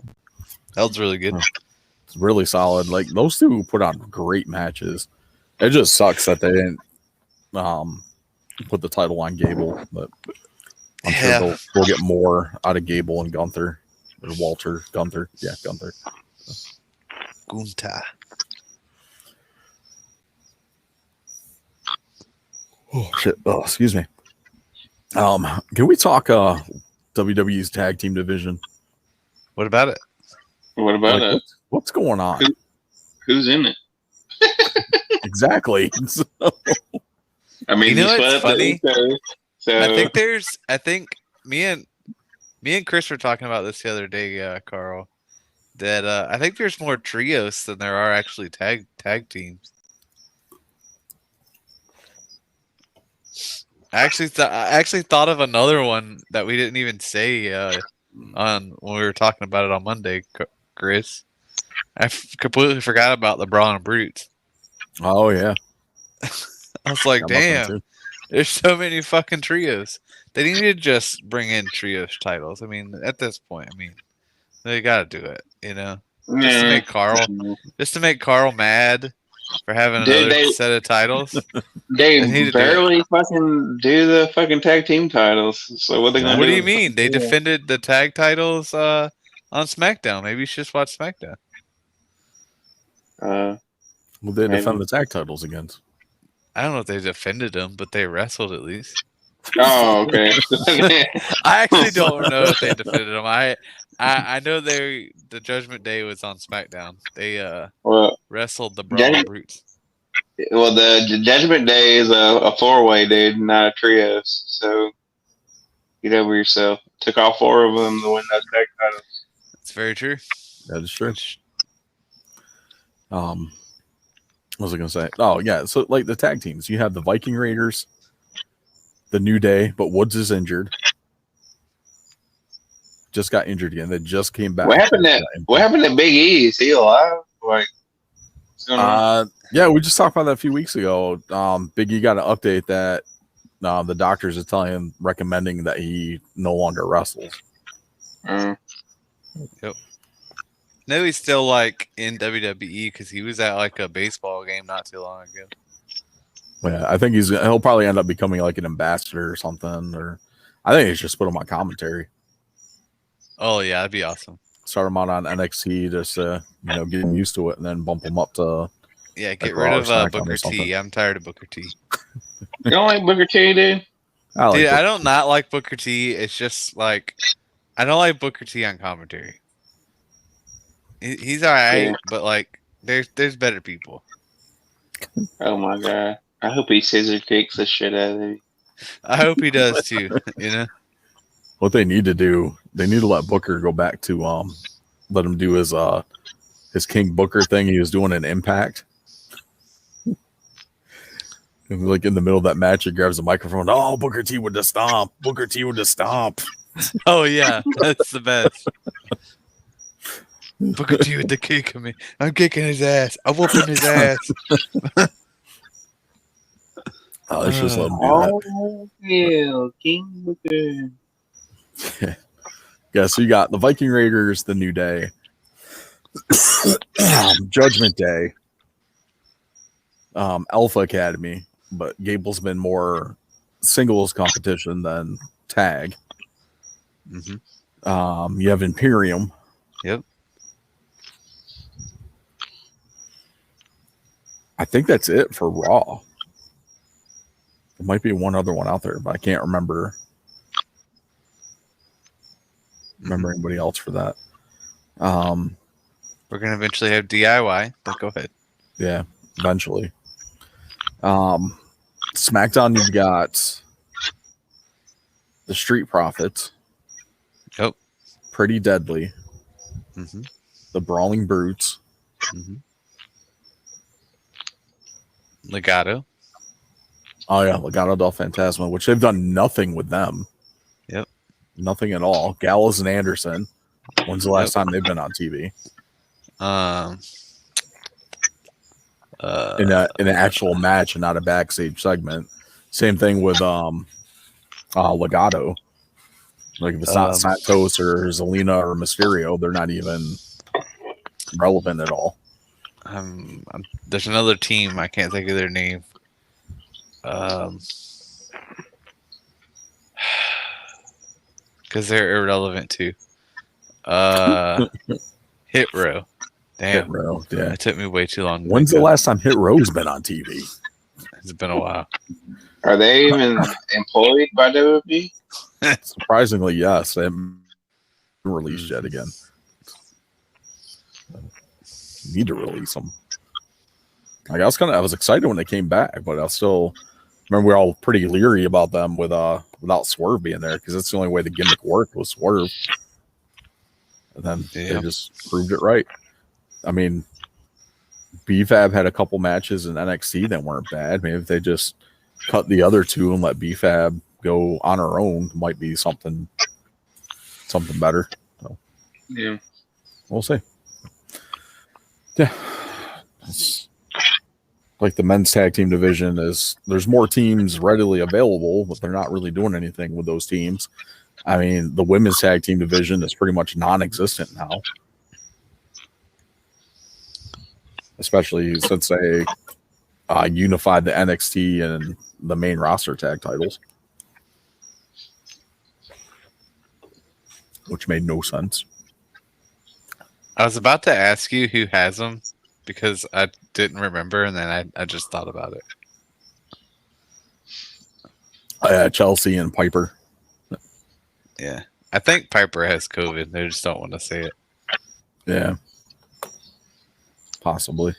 That was really good. It's really solid. Like those two put on great matches. It just sucks that they didn't put the title on Gable, but I'm Yeah. sure we'll get more out of Gable and Gunther. Or Walter Gunther. Yeah, Gunther. Gunta. Oh shit. Oh, excuse me. Can we talk WWE's tag team division? What about it? What about Like, it? what's going on? Who's in it? Exactly. I mean, You know you what's split up the funny? so I think me and Chris were talking about this the other day, Carl. That I think there's more trios than there are actually tag teams. I actually thought of another one that we didn't even say on when we were talking about it on Monday, Chris. I completely forgot about the Braun and Brutes. Oh yeah. I was like, How about them damn, too? there's so many fucking trios. They need to just bring in trios titles. I mean, at this point, I mean, they got to do it, you know? Just to make Carl mad for having another set of titles. They barely fucking do the fucking tag team titles. So what they gonna do? What do you mean? They defended the tag titles on SmackDown. Maybe you should just watch SmackDown. Well, they defend the tag titles against. I don't know if they defended them, but they wrestled at least. Oh, okay. I actually don't know if they defended them. I know the Judgment Day was on SmackDown. They wrestled the Brawling Brutes. Well, the Judgment Day is a 4-way, dude, not a trios. So get over yourself. Took all 4 of them to win that tag title. That's very true. That is true. What was I gonna say? Oh yeah, so like the tag teams, you have the Viking Raiders, the New Day, but Woods is injured. Just got injured again. They just came back. What happened to Big E? Is he alive? Like, what's going on? Yeah, we just talked about that a few weeks ago. Big E got an update that the doctors are telling him, recommending that he no longer wrestles. Yep. No, he's still like in WWE because he was at like a baseball game not too long ago. Yeah, I think he'll probably end up becoming like an ambassador or something, or I think he's just put him on commentary. Oh yeah, that'd be awesome. Start him out on NXT, just get him used to it, and then bump him up to get rid of Booker T. I'm tired of Booker T. You don't like Booker T, dude? I don't not like Booker T. It's just like I don't like Booker T on commentary. He's all right, but like there's better people. Oh my god! I hope he scissor kicks the shit out of you. I hope he does too. You know what they need to do? They need to let Booker go back to let him do his King Booker thing he was doing in Impact. And like in the middle of that match, he grabs the microphone. Oh, Booker T with the stomp. Booker T with the stomp. Oh yeah, that's the best. Booker T with the kick of me. I'm kicking his ass. I'm whooping his ass. Let's just let him do that. Oh, yeah, King Booker. Yeah, so you got the Viking Raiders, the New Day, Judgment Day, Alpha Academy, but Gable's been more singles competition than tag. Mm-hmm. You have Imperium. Yep. I think that's it for Raw. There might be one other one out there, but I can't remember anybody else for that. We're gonna eventually have DIY, but go ahead. Yeah, eventually. SmackDown, you've got the Street Profits. Yep. Pretty Deadly. Mm-hmm. The Brawling Brutes. Mm-hmm. Legado. Oh yeah, Legado del Fantasma, which they've done nothing with them. Yep. Nothing at all. Gallows and Anderson. When's the last time they've been on TV? In an actual match and not a backstage segment. Same thing with Legado. Like if it's not Santos or Zelina or Mysterio, they're not even relevant at all. There's another team, I can't think of their name. Because they're irrelevant too. Hit Row. Damn. Hit Row, yeah. It took me way too long. When's the last time Hit Row's been on TV? It's been a while. Are they even employed by WWE? Surprisingly, yes. They haven't been released yet again. Need to release them. Like I was excited when they came back, but I still remember we were all pretty leery about them without Swerve being there because that's the only way the gimmick worked was Swerve. And then they just proved it right. I mean, BFAB had a couple matches in NXT that weren't bad. Maybe if they just cut the other two and let BFAB go on her own, might be something better. So, yeah, we'll see. Yeah, it's like the men's tag team division there's more teams readily available, but they're not really doing anything with those teams. I mean, the women's tag team division is pretty much non-existent now. especially since they unified the NXT and the main roster tag titles, which made no sense. I was about to ask you who has them because I didn't remember, and then I just thought about it. Chelsea and Piper. Yeah. I think Piper has COVID. They just don't want to say it. Yeah. Possibly.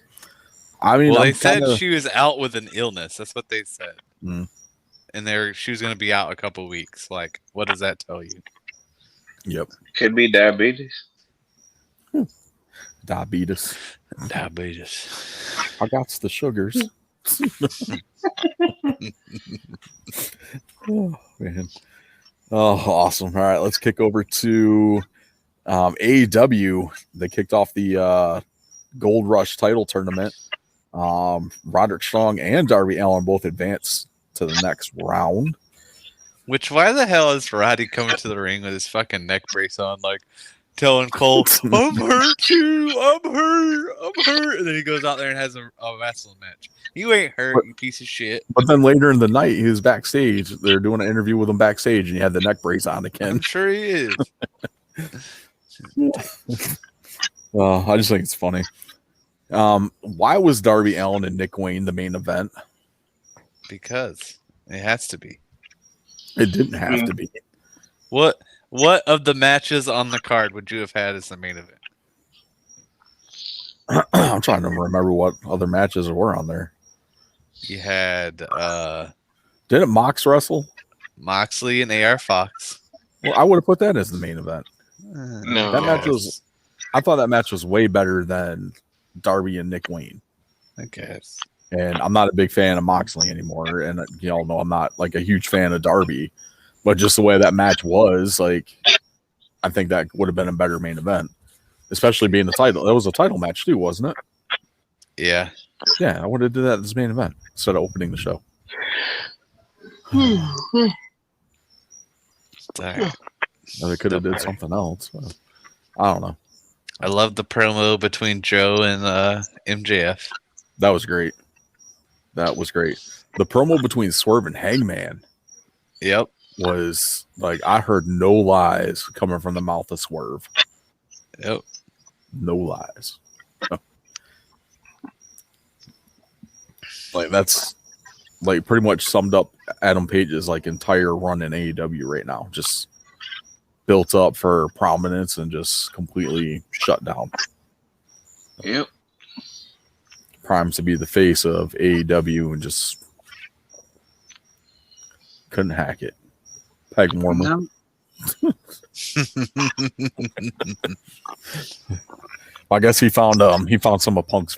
I mean, Well, they I'm said kinda- she was out with an illness. That's what they said. Mm. And she was going to be out a couple weeks. Like, what does that tell you? Yep. Could be diabetes. Diabetes. Diabetes. I got the sugars. Oh, man. Oh, awesome. All right, let's kick over to AEW. They kicked off the Gold Rush title tournament. Roderick Strong and Darby Allin both advanced to the next round. Which, why the hell is Roddy coming to the ring with his fucking neck brace on, like, telling Cole, I'm hurt too, I'm hurt. And then he goes out there and has a wrestling match. You ain't hurt, you piece of shit. But then later in the night, he was backstage. They're doing an interview with him backstage, and he had the neck brace on again. I'm sure he is. I just think it's funny. Why was Darby Allin and Nick Wayne the main event? Because it has to be. It didn't have to be. What of the matches on the card would you have had as the main event? I'm trying to remember what other matches were on there. You had Didn't Mox wrestle? Moxley and AR Fox. Well, I would have put that as the main event. No. That match was. I thought that match was way better than Darby and Nick Wayne. I guess. And I'm not a big fan of Moxley anymore. And y'all know I'm not like a huge fan of Darby. But just the way that match was, like, I think that would have been a better main event. Especially being the title. That was a title match too, wasn't it? Yeah. Yeah, I would have did that as main event instead of opening the show. Sorry. Or they could have did something else. But I don't know. I love the promo between Joe and MJF. That was great. That was great. The promo between Swerve and Hangman Yep. was like, I heard no lies coming from the mouth of Swerve. Yep. No lies. Like, that's like pretty much summed up Adam Page's like entire run in AEW right now. Just built up for prominence and just completely shut down. Yep. Primes to be the face of AEW and just couldn't hack it. Peg warmer. I guess he found some of Punk's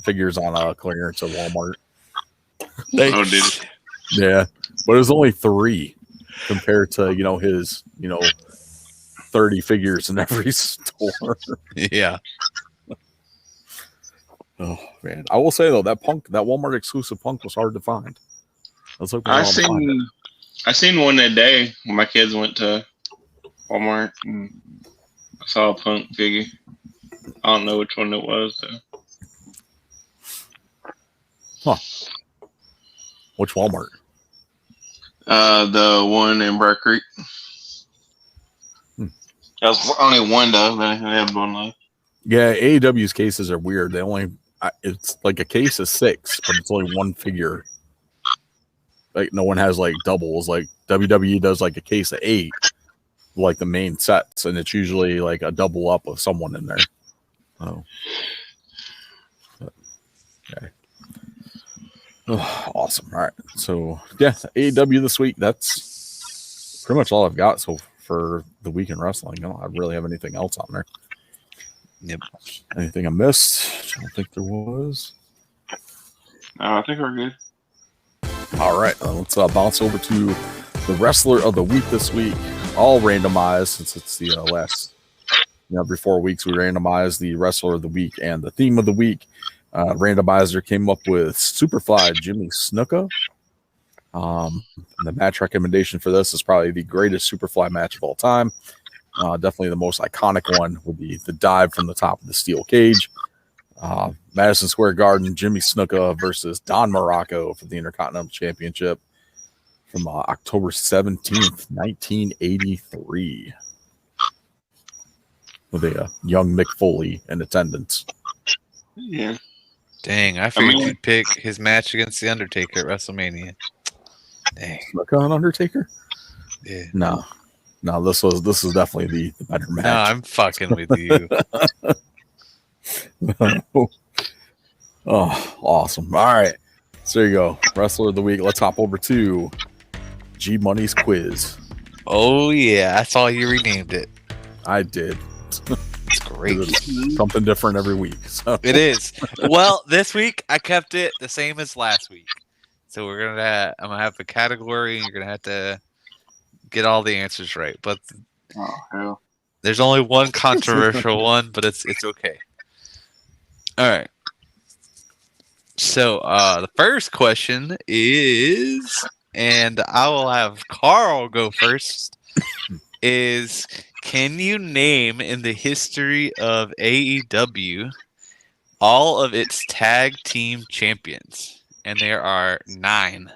figures on clearance at Walmart. Oh, did it? Yeah, but it was only 3 compared to his 30 figures in every store. Yeah. Oh man, I will say though that Walmart exclusive Punk was hard to find. Let's look. I seen one that day when my kids went to Walmart and I saw a Punk figure. I don't know which one it was though. Huh. Which Walmart? The one in Bear Creek. That was only one though. They had one left. Yeah, AEW's cases are weird. It's like a case of 6, but it's only one figure. Like no one has like doubles. Like WWE does like a case of 8, like the main sets, and it's usually like a double up of someone in there. Oh, okay. Oh, awesome. All right. So yeah, AEW this week. That's pretty much all I've got. So for the week in wrestling, I don't really have anything else on there. Yep. Anything I missed? I don't think there was. No, I think we're good. All right, let's bounce over to the wrestler of the week this week. All randomized since it's the last. Every 4 weeks we randomize the wrestler of the week and the theme of the week. Randomizer came up with Superfly Jimmy Snuka. The match recommendation for this is probably the greatest Superfly match of all time. Definitely the most iconic one would be the dive from the top of the steel cage. Madison Square Garden, Jimmy Snuka versus Don Morocco for the Intercontinental Championship from October 17th, 1983. With a young Mick Foley in attendance. Yeah. Dang, I figured you'd pick his match against The Undertaker at WrestleMania. Dang. Snuka and Undertaker? Yeah. No, this is definitely the better match. No, I'm fucking with you. Oh, awesome. All right. So there you go. Wrestler of the week. Let's hop over to G Money's quiz. Oh, yeah. That's all you renamed it. I did. It's great. It's something different every week. So. It is. Well, this week I kept it the same as last week. So I'm gonna have the category, and you're gonna have to get all the answers right. But Oh hell. there's only one controversial one, but it's okay. All right. So the first question is, and I will have Carl go first, is can you name in the history of AEW all of its tag team champions? And there are 9.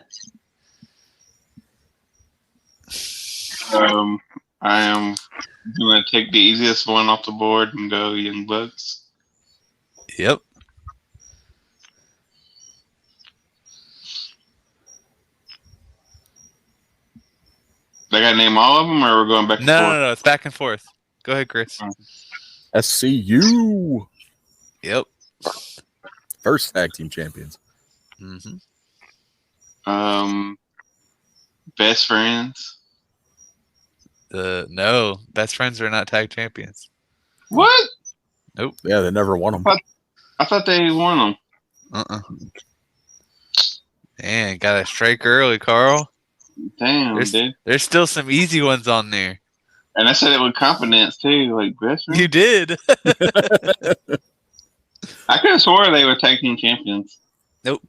I am gonna take the easiest one off the board and go Young Bucks. Yep. I gotta name all of them, or we're going back and forth? No. It's back and forth. Go ahead, Chris. SCU. Yep. First tag team champions. Mm-hmm. Best friends. No, best friends are not tag champions. What? Yeah, they never won them. I thought they won them. Man, got a strike early, Carl. Damn, dude. There's still some easy ones on there. And I said it with confidence too, like best friends. You did. I could have swore they were tag team champions. Nope.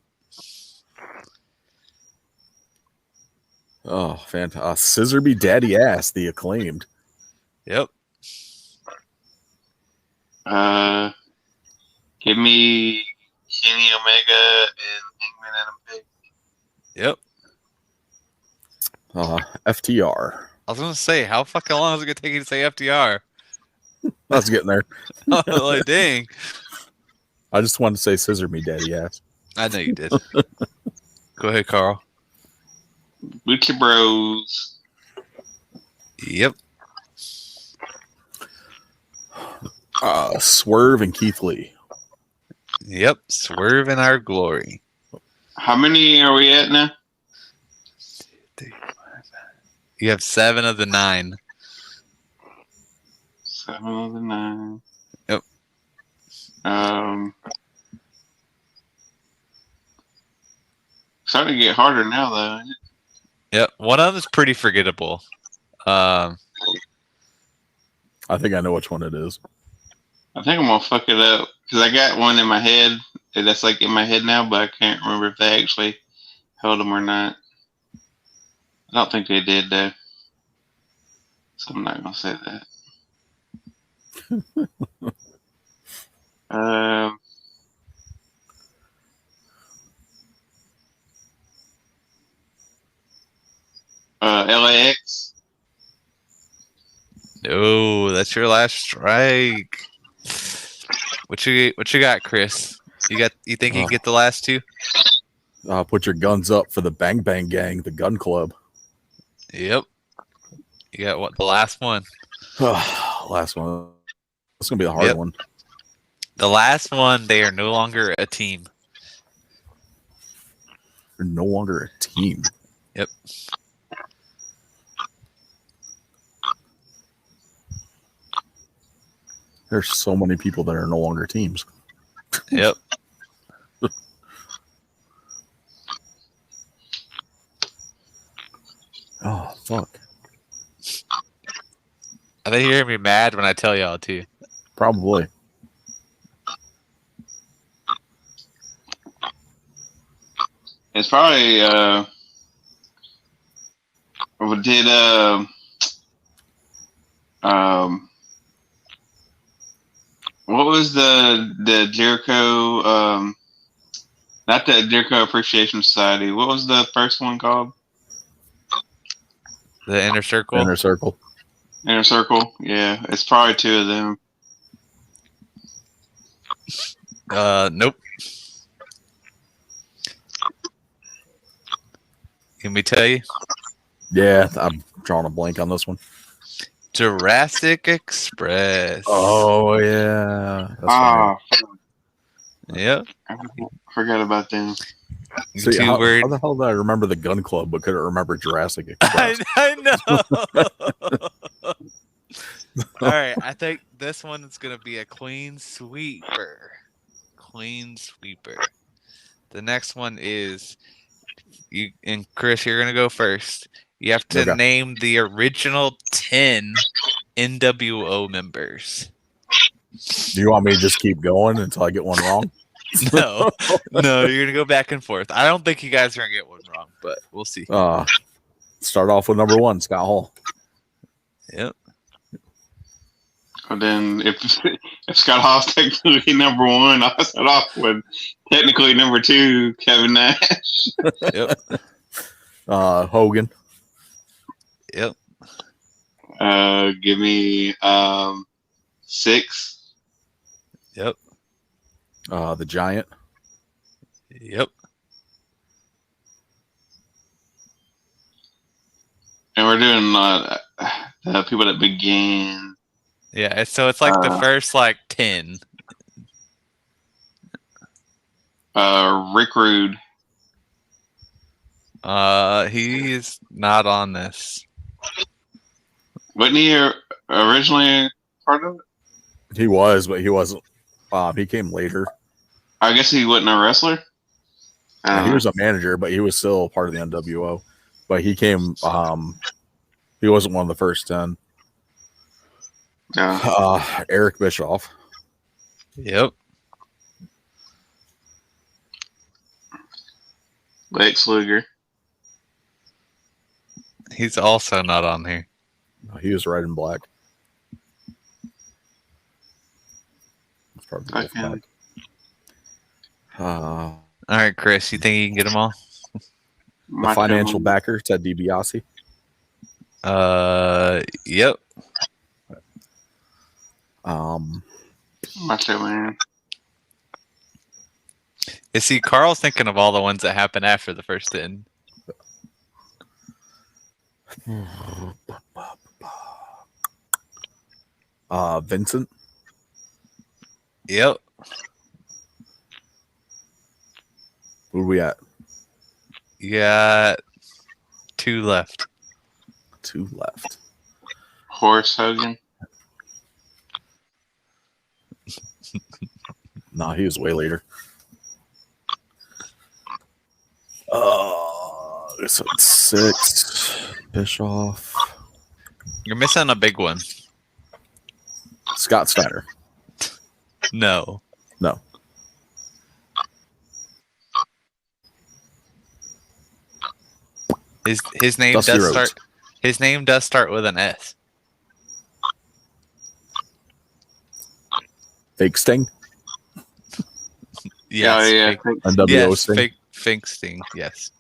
Oh, fantastic. Scissorby Daddy Ass, the Acclaimed. Yep. Give me Kenny Omega and Hangman Adam Page. Yep. FTR. I was gonna say, how fucking long is it gonna take you to say FTR? I was getting there. Like, dang. I just wanted to say Scissorby Daddy Ass. I know you did. Go ahead, Carl. Lucha Bros. Yep. Swerve and Keith Lee. Yep. Swerve in our glory. How many are we at now? You have 7 of the 9. 7 of the 9. Yep. Starting to get harder now, though. Isn't it? Yep. One of them is pretty forgettable. I think I know which one it is. I think I'm gonna fuck it up because I got one in my head that's like in my head now, but I can't remember if they actually held them or not. I don't think they did though, so I'm not gonna say that. LAX. No, that's your last strike. What you got, Chris? You think you can get the last 2? Put your guns up for the Bang Bang Gang, the gun club. Yep. You got what? The last one. Last one. That's gonna be the hard one. The last one. They are no longer a team. They're no longer a team. Yep. There's so many people that are no longer teams. Yep. Oh, fuck. I think you're gonna be mad when I tell y'all too. Probably. It's probably What was the Jericho? Not the Jericho Appreciation Society. What was the first one called? The Inner Circle. Inner Circle. Inner Circle. Yeah, it's probably two of them. Nope. Can we tell you? Yeah, I'm drawing a blank on this one. Jurassic Express. Oh yeah. That's right. Yep. I forgot about them. See, Two how word. the hell did I remember the Gun Club but couldn't remember Jurassic Express? I know. All right, I think this one is gonna be a clean sweeper. Clean sweeper. The next one is you and Chris. You're gonna go first. You have to Okay. name the original 10 NWO members. Do you want me to just keep going until I get one wrong? No, no, you're gonna go back and forth. I don't think you guys are gonna get one wrong, but we'll see. Start off with number 1, Scott Hall. Yep. And then if Scott Hall's technically number 1, I'll start off with technically number 2, Kevin Nash. Yep. Hogan. Yep. Give me 6. Yep. The Giant. Yep. And we're doing the people that began. Yeah. So it's like the first 10. Rick Rude. He is not on this. Wasn't he originally part of it? He was, but he wasn't. He came later. I guess he wasn't a wrestler. He was a manager, but he was still part of the NWO. But he came. He wasn't one of the first 10. Eric Bischoff. Yep. Lex Luger. He's also not on here. He was Red and Black. That's probably Okay. Wolfpack. All right, Chris. You think you can get them all? The financial backer, Ted DiBiase. Yep. Macho Man. You see, Carl's thinking of all the ones that happened after the first 10. Vincent. Yep. Who are we at? You got 2 left. 2 left. Horace Hogan. Nah, he was way later. So it's 6. Bischoff. You're missing a big one. Scott Steiner. No. No. His name Dusty does Rhodes. start. His name does start with an S. Fake Sting. Yes. Yeah. NWO Yes. Sting. Fake Sting. Yes.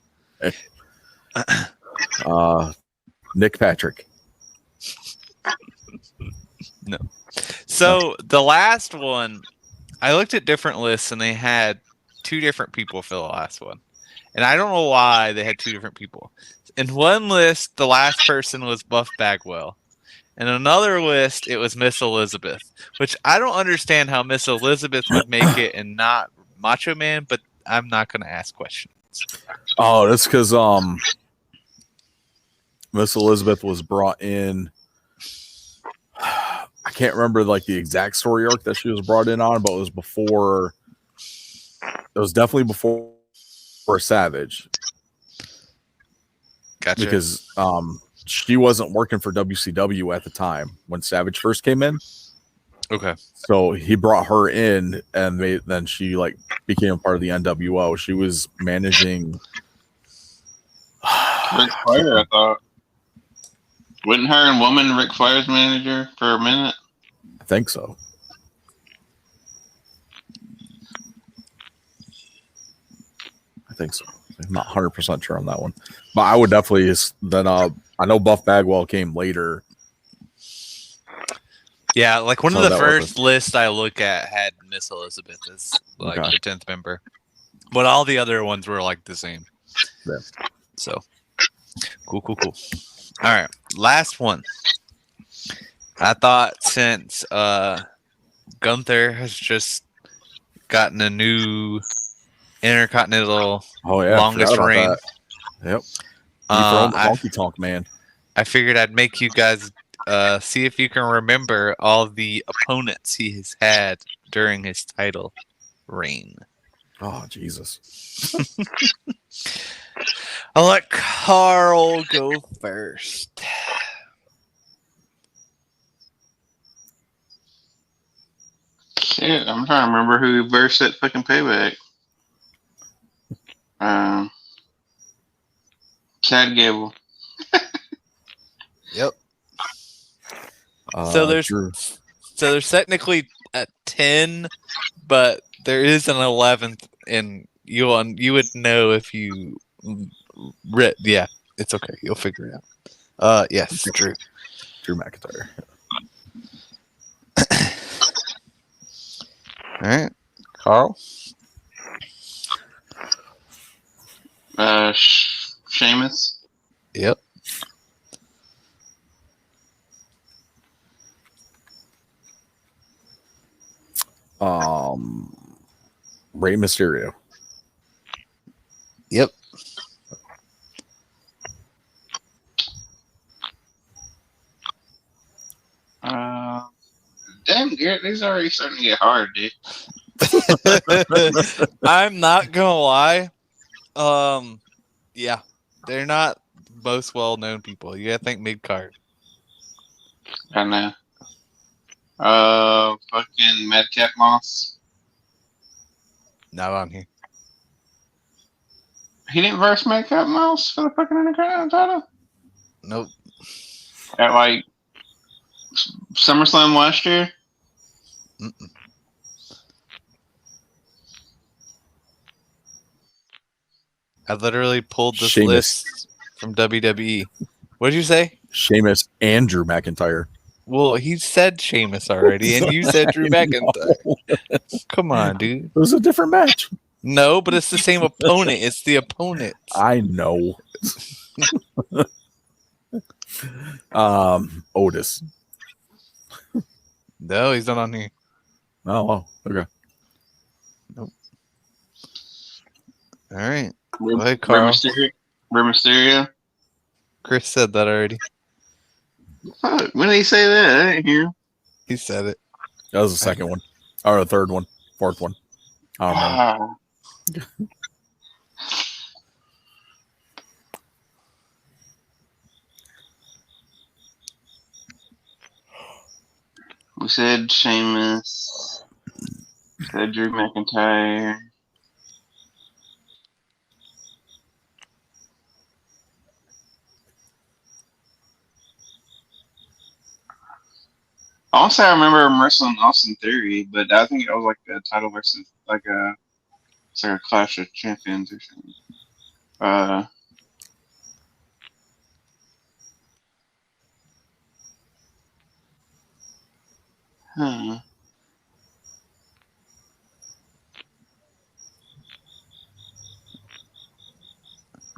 Nick Patrick. No. So the last one, I looked at different lists and they had 2 different people for the last one. And I don't know why they had 2 different people. In one list, the last person was Buff Bagwell. In another list, it was Miss Elizabeth, which I don't understand how Miss Elizabeth would make it and not Macho Man, but I'm not going to ask questions. Oh, that's because Miss Elizabeth was brought in. I can't remember the exact story arc that she was brought in on, but it was before. It was definitely before Savage. Gotcha. Because she wasn't working for WCW at the time when Savage first came in. Okay. So he brought her in, and then she became a part of the NWO. She was managing. Ric Flair, I thought. Wasn't her and Woman Ric Flair's manager for a minute? I think so. think so. I'm not 100% sure on that one, but I would definitely then. I know Buff Bagwell came later. Yeah, like one So of the that first wasn't- lists I look at had Miss Elizabeth as like Okay. the 10th member, but all the other ones were like the same. Yeah. So cool. All right, last one. I thought since Gunther has just gotten a new Intercontinental Oh yeah, longest forgot about reign, that. Yep. You throw him the I honky tonk man. figured I'd make you guys see if you can remember all the opponents he has had during his title reign. Oh Jesus. I'll let Carl go first. Shit, I'm trying to remember who versed that fucking Payback. Chad Gable. Yep. So there's Drew. technically a 10, but there is an 11th, and you would know if you read. Yeah, it's okay. You'll figure it out. Yes, Drew. Drew McIntyre. All right, Carl. Sheamus. Yep. Rey Mysterio. Yep. Damn, Garrett, these are already starting to get hard, dude. I'm not gonna lie. Yeah, they're not most well-known people. You gotta think mid-card. I know. Fucking Madcap Moss. Not on here. He didn't verse Madcap Moss for the fucking Intercontinental title Nope. at like SummerSlam last year. Mm-mm. I literally pulled this Sheamus. list from WWE. What did you say? Sheamus and Drew McIntyre. Well, he said Sheamus already, and you said Drew McIntyre. Come on, dude. It was a different match. No, but it's the same opponent. It's the opponent. I know. Otis. No, he's not on here. Oh, well, okay. All right. Rey Go ahead, Carl. Mysterio. Chris said that already. Fuck, when did he say that? I didn't hear him. He said it. That was the second one. Or the third one. Fourth one. I don't know. Ah. We said Sheamus. Said Drew McIntyre. Also, I remember him wrestling Austin Theory, but I think it was like a title versus like a Clash of Champions or something.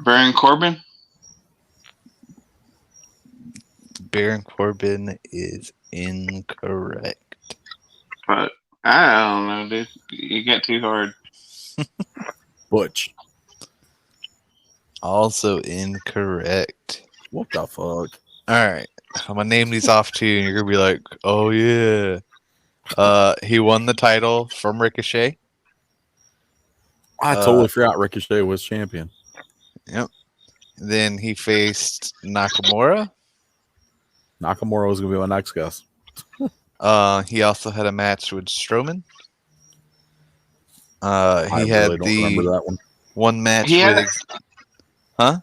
Baron Corbin? Baron Corbin is incorrect. But I don't know, dude. You got too hard. Butch. Also incorrect. What the fuck? All right. I'm going to name these off to you, and you're going to be like, oh, yeah. He won the title from Ricochet. I totally forgot Ricochet was champion. Yep. Then he faced Nakamura. Nakamura was going to be my next guess. He also had a match with Strowman. I He had really don't remember that one. one match He had with.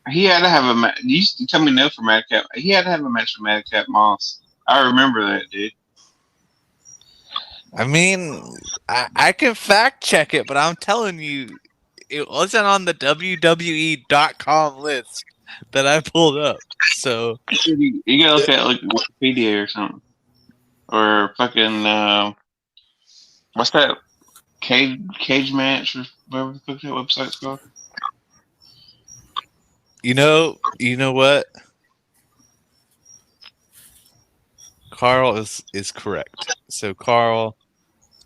He had to have a match. You tell me no for Madcap. He had to have a match with Madcap Moss. I remember that, dude. I mean, I can fact check it, but I'm telling you, it wasn't on the WWE.com list that I pulled up. So You gotta look at like Wikipedia or something, or fucking what's that cage match or whatever the fuck that website's called. you know what? Carl is correct. So Carl,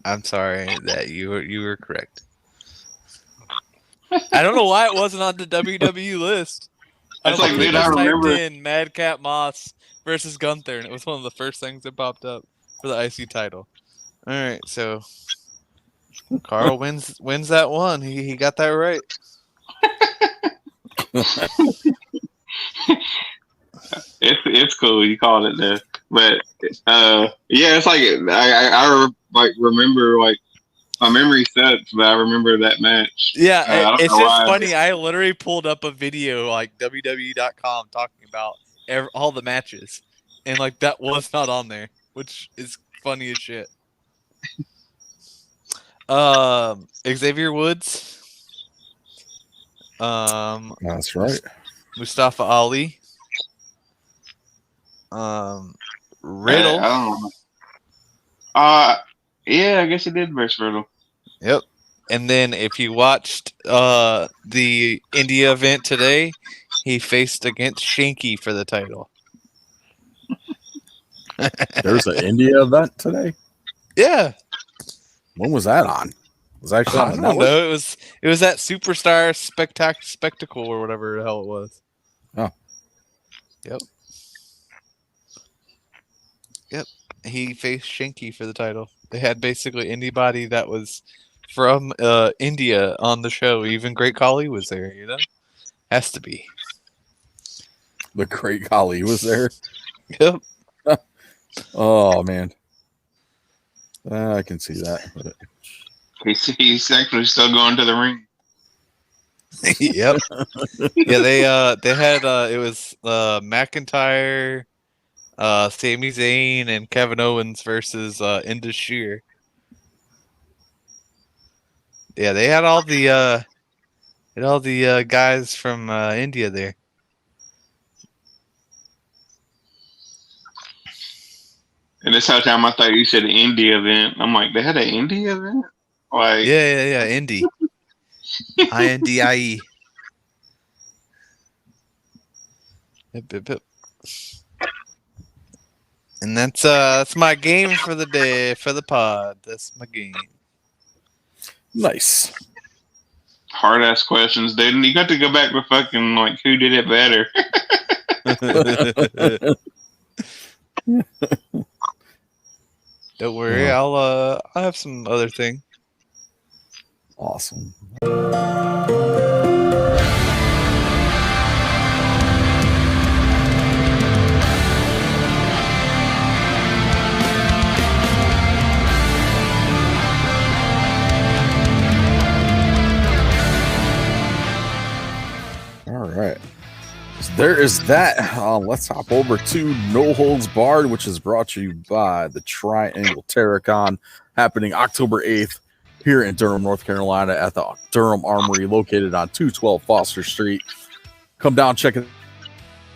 I'm sorry that you were correct. I don't know why it wasn't on the WWE list. It's like, dude, I just remember. typed in Madcap Moss versus Gunther, and it was one of the first things that popped up for the IC title. All right, so Carl wins that one. He got that right. It's cool. You called it there, but yeah, it's like I like remember like my memory sucks, but I remember that match. Yeah, I don't it's know just why. funny. I literally pulled up a video like WWE.com talking about all the matches, and like that was not on there, which is funny as shit. Xavier Woods, That's right. Mustafa Ali, Riddle. I don't know. Yeah, I guess he did versus Riddle. Yep. And then if you watched the India event today, he faced against Shanky for the title. There's an India event today. Yeah. When was that on? Was that actually I on the don't network? know. It was that Superstar Spectacle or whatever the hell it was. Oh. Yep. He faced Shanky for the title. They had basically anybody that was from India on the show. Even Great Khali was there, you know? Has to be. The Great Khali was there. Yep. Oh man, I can see that. But He's actually still going to the ring. Yep. Yeah, they had it was McIntyre, Sami Zayn, and Kevin Owens versus Indus Sher. Yeah, they had all the guys from India there. And this whole time I thought you said India event. I'm like, they had an India event? Like, Yeah, Indy. INDIE. Yep. And that's my game for the day, for the pod. That's my game. nice. hard ass questions, dude. And you got to go back to fucking like who did it better. Don't worry, Yeah. I'll have some other thing. Awesome. All right. So there is that. Let's hop over to No Holds Barred, which is brought to you by the Triangle Terracon, happening October 8th here in Durham, North Carolina at the Durham Armory, located on 212 Foster Street. Come down, check it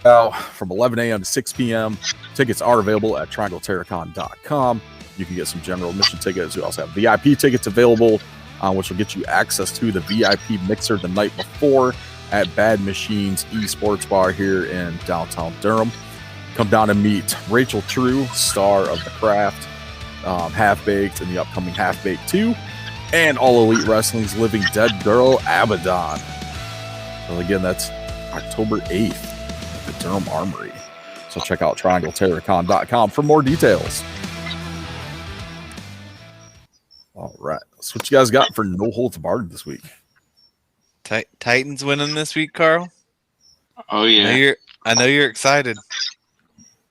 out from 11 a.m. to 6 p.m. Tickets are available at triangleterracon.com. You can get some general admission tickets. We also have VIP tickets available, which will get you access to the VIP mixer the night before at Bad Machines Esports Bar here in downtown Durham. Come down and meet Rachel True, star of The Craft, Half Baked, and the upcoming Half Baked 2, and All Elite Wrestling's Living Dead girl, Abaddon. So again, that's October 8th at the Durham Armory. So check out triangleterracon.com for more details. All right. So what you guys got for No Holds Barred this week? Titans winning this week, Carl. Oh yeah, I know you're excited.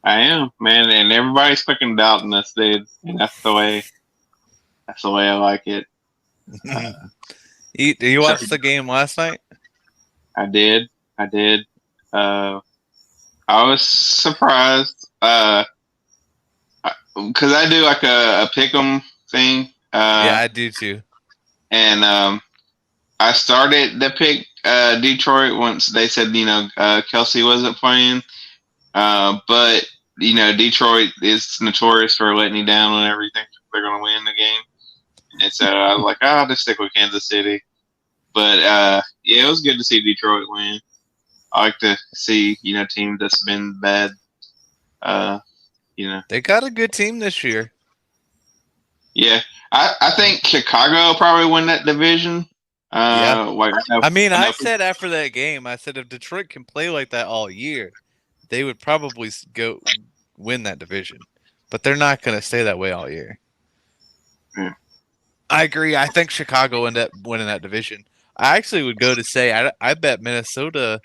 I am, man, and everybody's fucking doubting us, dude. And that's the way I like it. You watched the game last night? I did. I was surprised because I do like a pick'em thing. Yeah, I do too. And I started to pick Detroit once they said Kelsey wasn't playing, but Detroit is notorious for letting you down when everything they're going to win the game, and so I was like, I'll just stick with Kansas City. But yeah, it was good to see Detroit win. I like to see teams that's been bad. They got a good team this year. Yeah, I think Chicago will probably win that division. Yeah. I I said after that game, I said if Detroit can play like that all year, they would probably go win that division. But they're not going to stay that way all year. Yeah. I agree. I think Chicago end up winning that division. I actually would go to say I bet Minnesota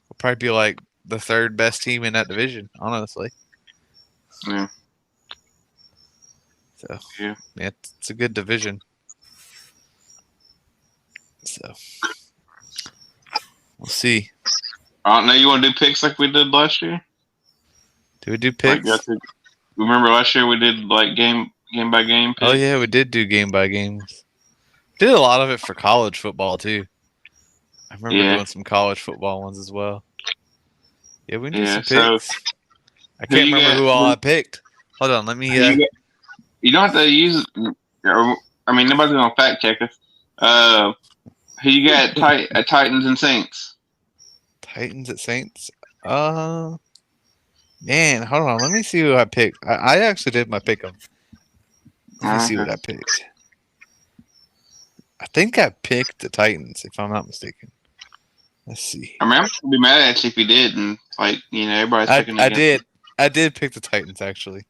will probably be like the third best team in that division, honestly. Yeah. So yeah, it's a good division. So we'll see. I don't know. You want to do picks like we did last year? Do we do picks? Remember last year we did like game by game picks? Oh yeah, we did do game by games. Did a lot of it for college football too. I remember doing some college football ones as well. Yeah, we did some picks. I can't remember who all I picked. Hold on, let me. You don't have to use. I mean, nobody's gonna fact check us. Who you got? Titans and Saints. Titans at Saints. Man, hold on. Let me see who I picked. I actually did my pick 'em. Let me see what I picked. I think I picked the Titans, if I'm not mistaken. Let's see. I mean, I'm gonna be mad at you if you did, and everybody's picking. I did pick the Titans actually.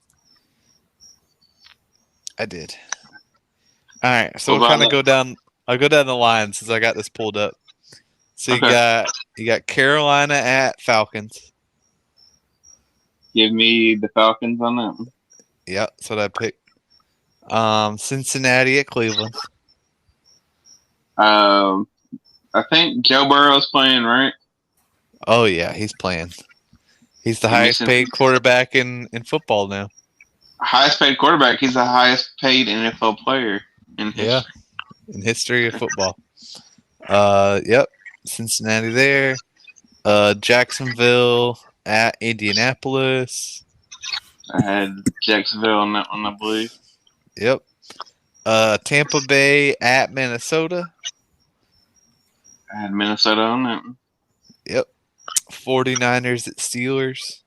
I did. All right, so we'll kind of go down. I'll go down the line since I got this pulled up. So you got Carolina at Falcons. Give me the Falcons on that one. Yeah, that's what I picked. Cincinnati at Cleveland. I think Joe Burrow's playing, right? Oh yeah, he's playing. He's the highest paid quarterback in football now. Highest paid quarterback. He's the highest paid NFL player in history. Yeah, in history of football. Yep. Cincinnati there. Jacksonville at Indianapolis. I had Jacksonville on that one, I believe. Yep. Tampa Bay at Minnesota. I had Minnesota on that one. Yep. 49ers at Steelers.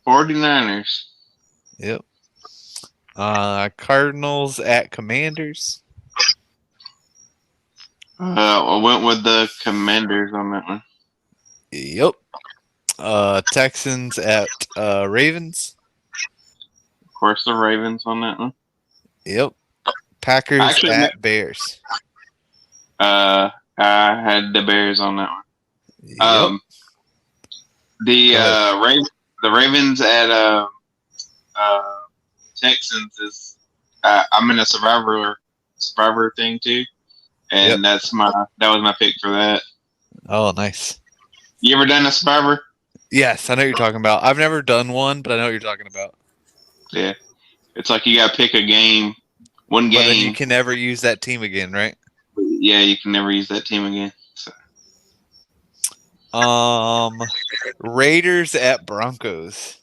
49ers. Yep. Cardinals at Commanders. I went with the Commanders on that one. Yep. Texans at Ravens. Of course, the Ravens on that one. Yep. Packers at Bears. I had the Bears on that one. Yep. The Ravens at Texans is I'm in a survivor thing too, and that was my pick for that. Oh, nice. You ever done a survivor? Yes, I know what you're talking about. I've never done one, but I know what you're talking about. Yeah, it's like you got to pick a game, one game. But then you can never use that team again, right? Yeah, you can never use that team again. So. Raiders at Broncos.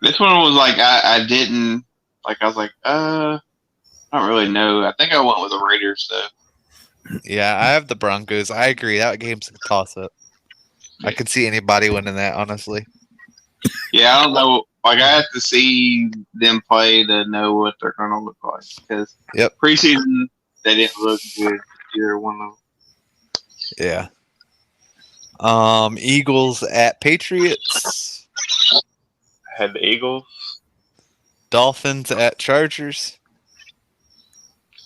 This one was like I didn't like. I was like, I don't really know. I think I went with the Raiders though. Yeah, I have the Broncos. I agree. That game's a toss-up. I could see anybody winning that, honestly. Yeah, I don't know. Like, I have to see them play to know what they're going to look like. Because preseason, they didn't look good, either one of them. Yeah. Eagles at Patriots. I had the Eagles. Dolphins at Chargers.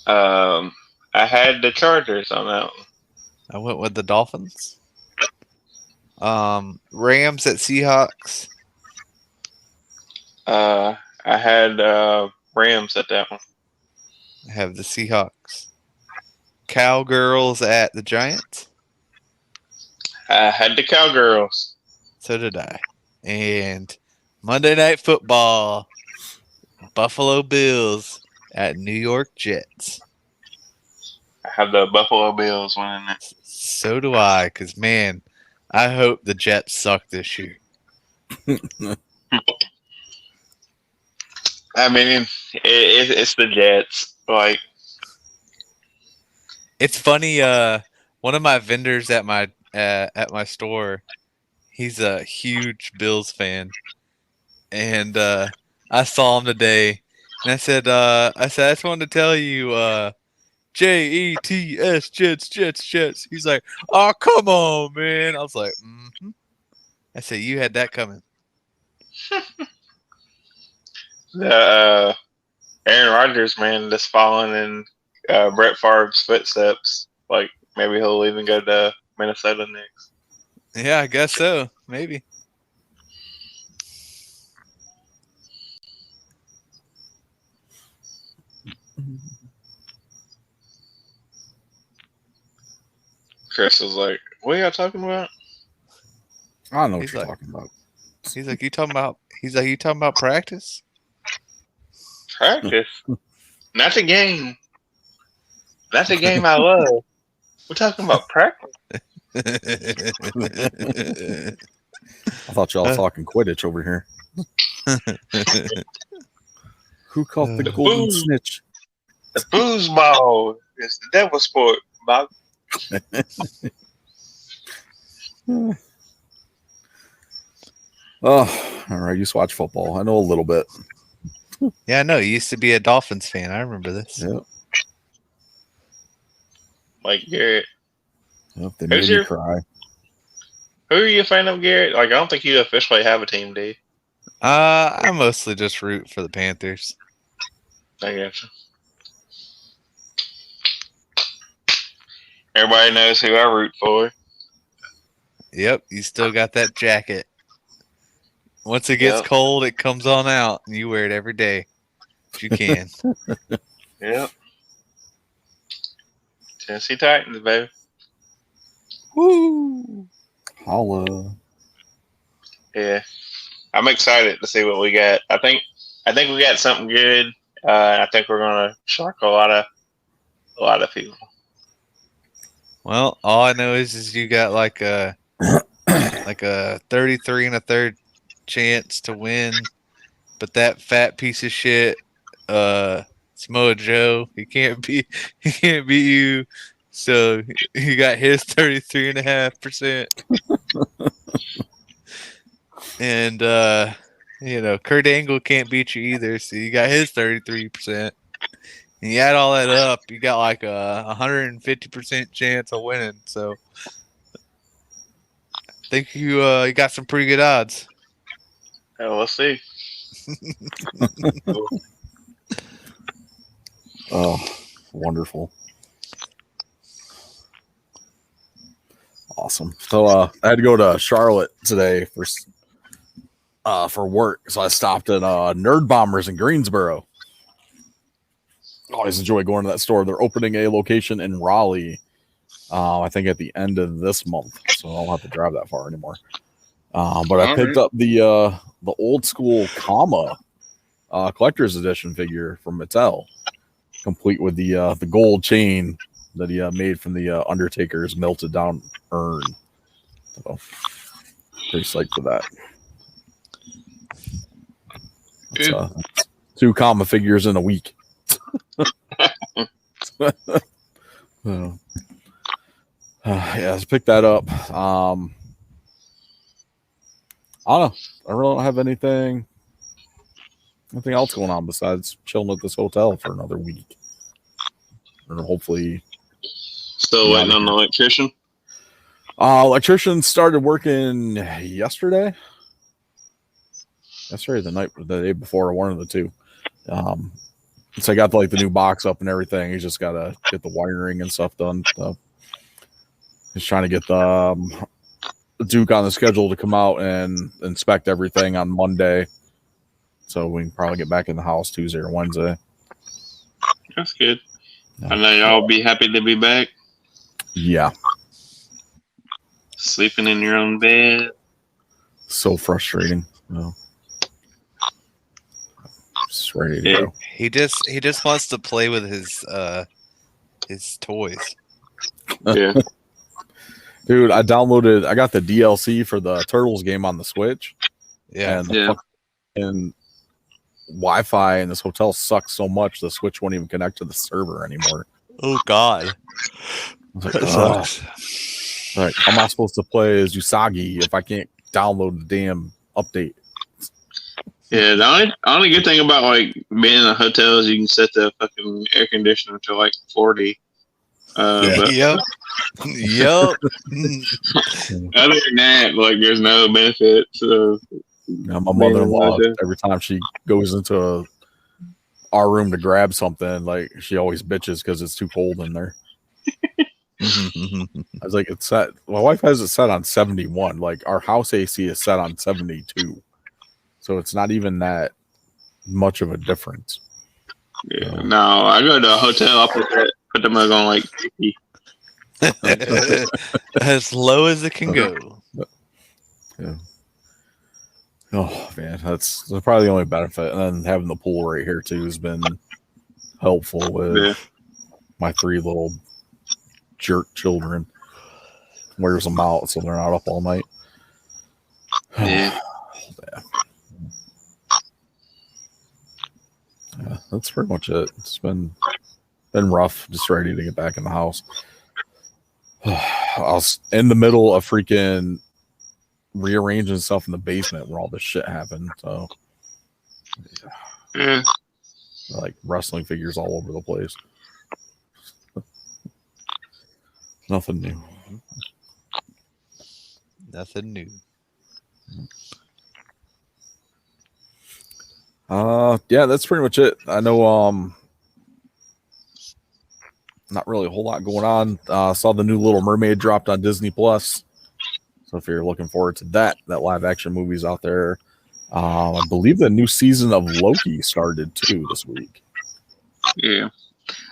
I had the Chargers on that one. I went with the Dolphins. Rams at Seahawks. I had Rams at that one. I have the Seahawks. Cowgirls at the Giants. I had the Cowgirls. So did I. And Monday Night Football. Buffalo Bills at New York Jets. I have the Buffalo Bills winning it. So do I, because, man, I hope the Jets suck this year. I mean, it's the Jets. Like, It's funny. One of my vendors at my store, he's a huge Bills fan, and I saw him today, and I said, I just wanted to tell you, Jets, Jets. He's like, oh, come on, man. I was like, I said, you had that coming. the Aaron Rodgers, man, just following in Brett Favre's footsteps. Like, maybe he'll even go to Minnesota next. Yeah, I guess so. Maybe. Chris was like, what are y'all talking about? I don't know what He's you're like- talking about. He's like, you talking about practice? Practice. Not the game. That's a game I love. We're talking about practice. I thought y'all talking Quidditch over here. Who caught the golden Boom. snitch? The foosball is the devil sport, Bob. Oh, all right. You used to watch football. I know a little bit. Yeah, I know. You used to be a Dolphins fan. I remember this. Yeah. Like Garrett. Yep, they made Who's me your- cry. Who are you a fan of, Garrett? Like, I don't think you officially have a team, do you? I mostly just root for the Panthers. I gotcha. Everybody knows who I root for. Yep, you still got that jacket. Once it gets Yep. cold, it comes on out, and you wear it every day if you can. Yep. Tennessee Titans, baby. Woo! Holla. Yeah. I'm excited to see what we got. I think we got something good. I think we're gonna shock a lot of people. Well, all I know is you got like a 33 and a third chance to win, but that fat piece of shit, Samoa Joe, he can't beat you. So he got his 33.5%. And Kurt Angle can't beat you either, so you got his 33%. And you add all that up, you got like a 150% chance of winning. So I think you got some pretty good odds. We'll see. Oh, wonderful. Awesome. So I had to go to Charlotte today for work. So I stopped at Nerd Bombers in Greensboro. Always enjoy going to that store. They're opening a location in Raleigh, I think at the end of this month. So I don't have to drive that far anymore. But I picked up the old school Kama collector's edition figure from Mattel, complete with the gold chain that he made from the Undertaker's melted down urn. So pretty psyched for that. It's, 2 Kama figures in a week. Yeah, let's pick that up. I don't know. I really don't have anything else going on besides chilling at this hotel for another week. Or hopefully. Still waiting on the electrician. Electrician started working yesterday. Yesterday, the day before, one of the two. So I got the new box up and everything. He's just got to get the wiring and stuff done. So he's trying to get the Duke on the schedule to come out and inspect everything on Monday. So we can probably get back in the house Tuesday or Wednesday. That's good. I know y'all be happy to be back. Yeah. Sleeping in your own bed. So frustrating. Just ready to go. He just wants to play with his toys. Yeah. Dude, I got the DLC for the Turtles game on the Switch. Yeah. And the Yeah. fucking Wi-Fi in this hotel sucks so much the Switch won't even connect to the server anymore. Oh God. I was like, That "Ugh." sucks. Like, how am I supposed to play as Usagi if I can't download the damn update? Yeah, the only good thing about like being in a hotel is you can set the fucking air conditioner to like 40. But Yep. Yep. other than that, like there's no benefit. So You know, my Man, mother-in-law, I do. every time she goes into our room to grab something, like she always bitches because it's too cold in there. I was like, it's set. My wife has it set on 71. Like our house AC is set on 72, so it's not even that much of a difference. yeah, no, I go to a hotel. I put the mug on like 50. As low as it can go. Oh man, that's probably the only benefit. And then having the pool right here too has been helpful with Yeah. my 3 little jerk children. Wears them out so they're not up all night. Yeah. Yeah, that's pretty much it. It's been rough, just ready to get back in the house. I was in the middle of freaking rearranging stuff in the basement where all this shit happened. So, Yeah. like wrestling figures all over the place. Nothing new. Nothing new. Yeah, that's pretty much it. I know, not really a whole lot going on. Saw the new Little Mermaid dropped on Disney Plus. So if you're looking forward to that live action movie's out there. I believe the new season of Loki started too this week. Yeah.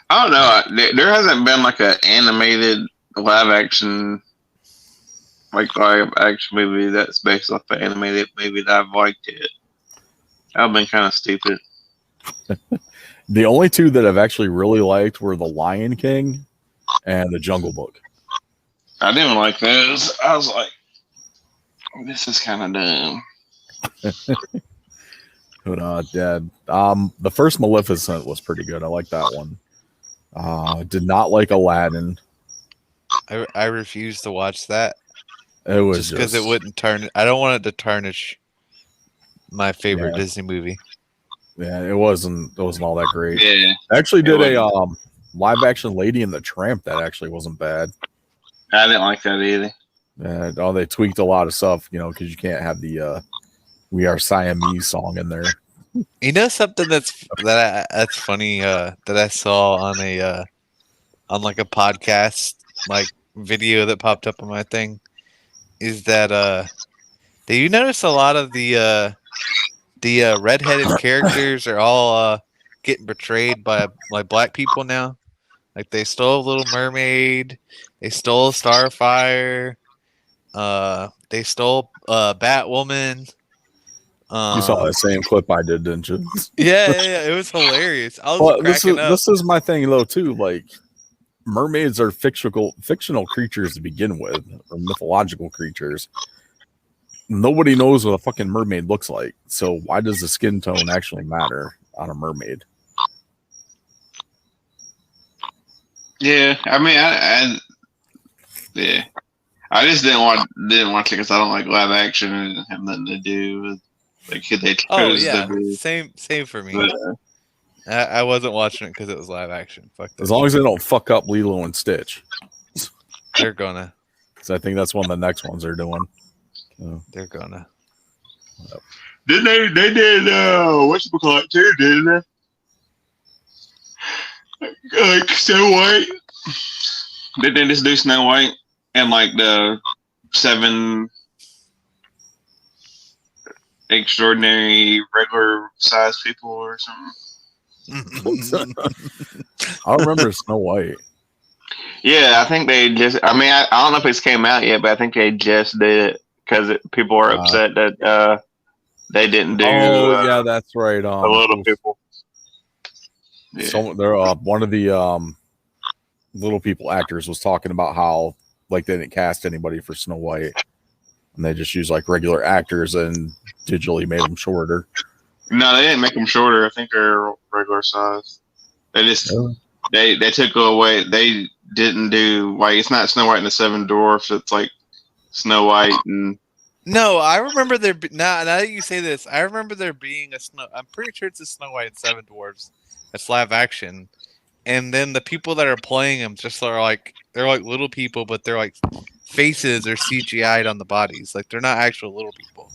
I don't know. There hasn't been like an animated live action movie that's based off an animated movie that I've liked it. I've been kind of stupid. The only 2 that I've actually really liked were The Lion King and The Jungle Book. I didn't like those. I was like, this is kind of dumb. But Dad, the first Maleficent was pretty good. I like that one. Did not like Aladdin. I refuse to watch that It was just because it wouldn't turn. I don't want it to tarnish my favorite Yeah. Disney movie. Yeah, it wasn't all that great. Yeah. I actually did It a live action Lady and the Tramp that actually wasn't bad. I didn't like that either. They tweaked a lot of stuff, because you can't have the "We Are Siamese" song in there. You know something that's funny that I saw on a on like a podcast like video that popped up on my thing is that do you notice a lot of the redheaded characters are all getting betrayed by like black people now? Like they stole Little Mermaid, they stole Starfire, they stole Batwoman. You saw that same clip I did, didn't you? Yeah, it was hilarious. I was Well, cracking up. this is my thing though too. Like mermaids are fictional creatures to begin with, or mythological creatures. Nobody knows what a fucking mermaid looks like, so why does the skin tone actually matter on a mermaid? Yeah, I mean, I just didn't watch it because I don't like live action and it didn't have nothing to do with like who they chose Oh yeah, to be. same for me. But, I wasn't watching it because it was live action. Fuck that. As long as they don't fuck up Lilo and Stitch, They're gonna. because I think that's one of the next ones they're doing. So, They're gonna. didn't they? They did whatchamacallit too, didn't they? Like Snow White. Did they just do Snow White and like the 7 extraordinary regular sized people or something? I don't remember Snow White. Yeah, I think they just. I mean, I don't know if it's came out yet, but I think they just did it because people were upset that they didn't do. Oh yeah, that's right. the little people. Yeah. So there, one of the Little People actors was talking about how like they didn't cast anybody for Snow White, and they just used like regular actors and digitally made them shorter. No, they didn't make them shorter. I think they're regular size. They just they took away. They didn't do like it's not Snow White and the Seven Dwarfs. It's like Snow White and No, I remember now that you say this, I remember there being I'm pretty sure it's a Snow White and Seven Dwarfs. It's live action. And then the people that are playing them just are like they're like little people, but they're like faces are CGI'd on the bodies. Like they're not actual little people.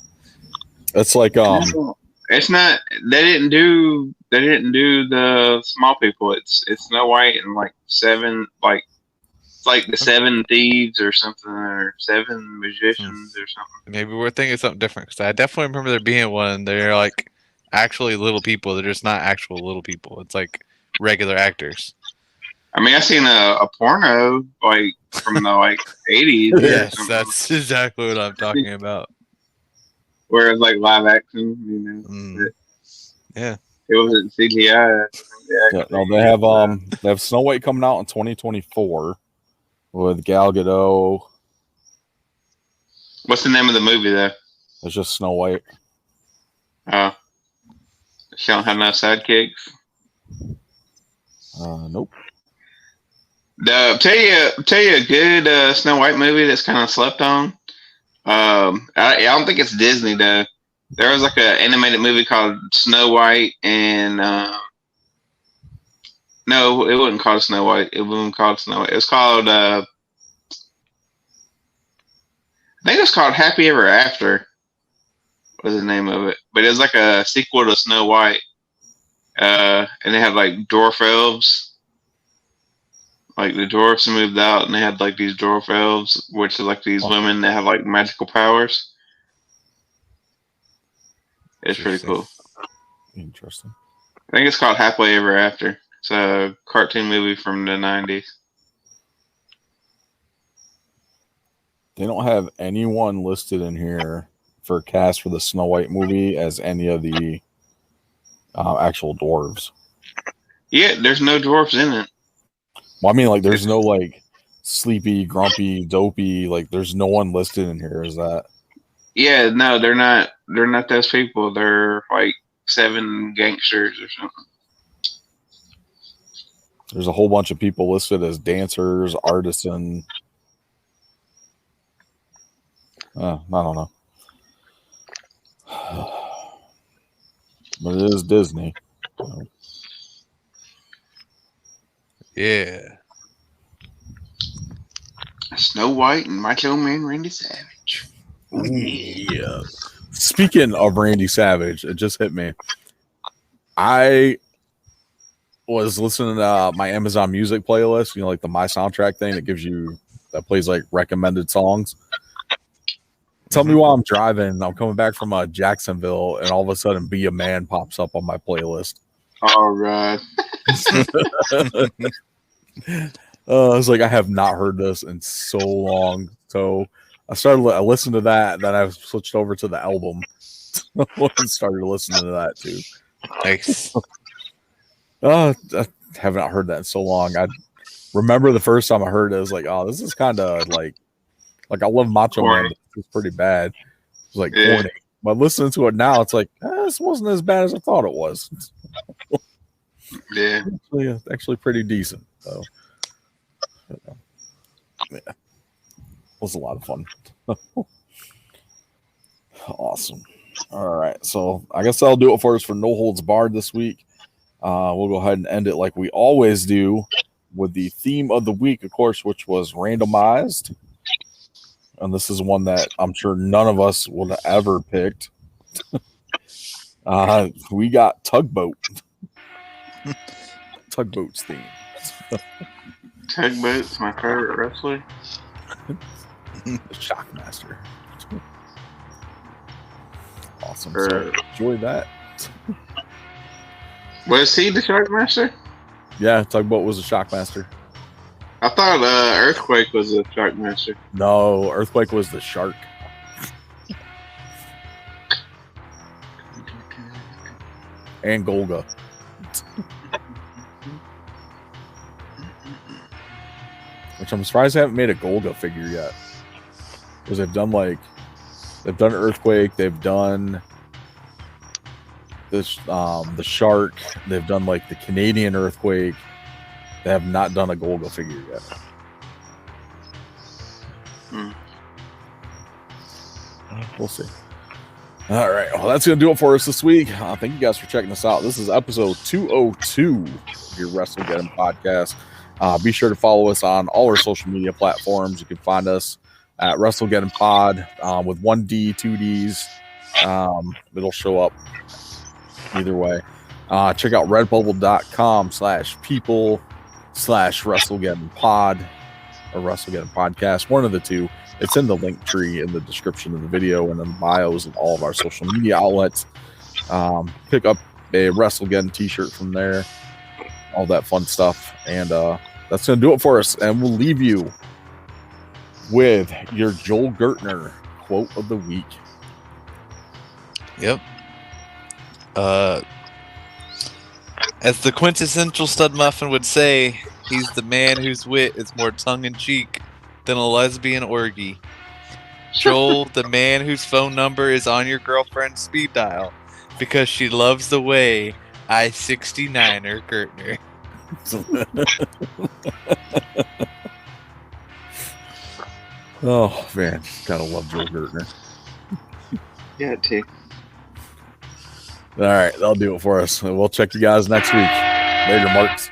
It's like it's not. They didn't do the small people. It's Snow White and like seven like it's like the Seven Thieves or something or Seven Magicians or something. Maybe we're thinking something different because I definitely remember there being one. They're like actually little people. They're just not actual little people. It's like regular actors. I mean, I seen a porno like from the like 80s. Yes, that's exactly what I'm talking about. Where it's like live action, you know. Yeah. It wasn't CGI. yeah, no, they have Snow White coming out in 2024 with Gal Gadot. What's the name of the movie though? It's just Snow White. Oh, she don't have no sidekicks. Nope. Tell you a good Snow White movie that's kind of slept on. I don't think it's Disney though. There was like an animated movie called Snow White, and no, it wasn't called Snow White. It wasn't called Snow White. It was called I think it was called Happy Ever After. Was the name of it? But it was like a sequel to Snow White, and they had like dwarf elves. Like the dwarfs moved out, and they had like these dwarf elves, which are like these women that have like magical powers. It's pretty cool. Interesting. I think it's called Happily Ever After. It's a cartoon movie from the 90s. They don't have anyone listed in here for cast for the Snow White movie as any of the actual dwarves. Yeah, there's no dwarfs in it. Well, I mean, like, there's no like sleepy, grumpy, dopey. Like, there's no one listed in here. Is that? Yeah, no, they're not. They're not those people. They're like 7 gangsters or something. There's a whole bunch of people listed as dancers, artisan. I don't know. But it is Disney. So. Yeah. Snow White and Macho Man Randy Savage. Yeah. Speaking of Randy Savage, it just hit me. I was listening to my Amazon Music playlist, you know, like the My Soundtrack thing that plays like recommended songs. Tell me while I'm driving, I'm coming back from Jacksonville, and all of a sudden Be a Man pops up on my playlist. All right. I was like, I have not heard this in so long. So I listened to that, then I switched over to the album and started listening to that too. Nice. I have not heard that in so long. I remember the first time I heard it, I was like, oh, this is kind of like I love Macho Man, but it's pretty bad. It's like corny. But listening to it now, it's like, this wasn't as bad as I thought it was. Yeah. Actually pretty decent. So, yeah. It was a lot of fun. Awesome. All right. So I guess I'll do it for us for No Holds Barred this week. We'll go ahead and end it like we always do with the theme of the week, of course, which was randomized. And this is one that I'm sure none of us would have ever picked. We got Tugboat. Tugboat's theme. Tugboat's my favorite wrestler. Shockmaster. Awesome. So enjoy that. Was he the Shockmaster? Yeah, Tugboat was a Shockmaster. I thought Earthquake was a Shockmaster. No, Earthquake was the shark. And Golga. which I'm surprised they haven't made a Golga figure yet. Because they've done Earthquake, they've done this the Shark, they've done like the Canadian Earthquake. They have not done a Golga figure yet. We'll see. All right. Well, that's going to do it for us this week. Thank you guys for checking us out. This is episode 202 of your WrestleGeddon podcast. Be sure to follow us on all our social media platforms. You can find us at WrestleGeddon Pod with 1D, 2Ds. It'll show up either way. Check out redbubble.com/people/WrestleGeddon Pod or WrestleGeddon Podcast. One of the two. It's in the link tree in the description of the video and in the bios of all of our social media outlets. Pick up a WrestleGeddon t-shirt from there. All that fun stuff. And that's going to do it for us. And we'll leave you with your Joel Gertner quote of the week. Yep. As the quintessential stud muffin would say, he's the man whose wit is more tongue-in-cheek than a lesbian orgy. Joel, the man whose phone number is on your girlfriend's speed dial because she loves the way I 69er Gertner. Oh man, gotta love Joel Gertner. Yeah, too. All right, that'll do it for us. We'll check you guys next week. Later, Marks.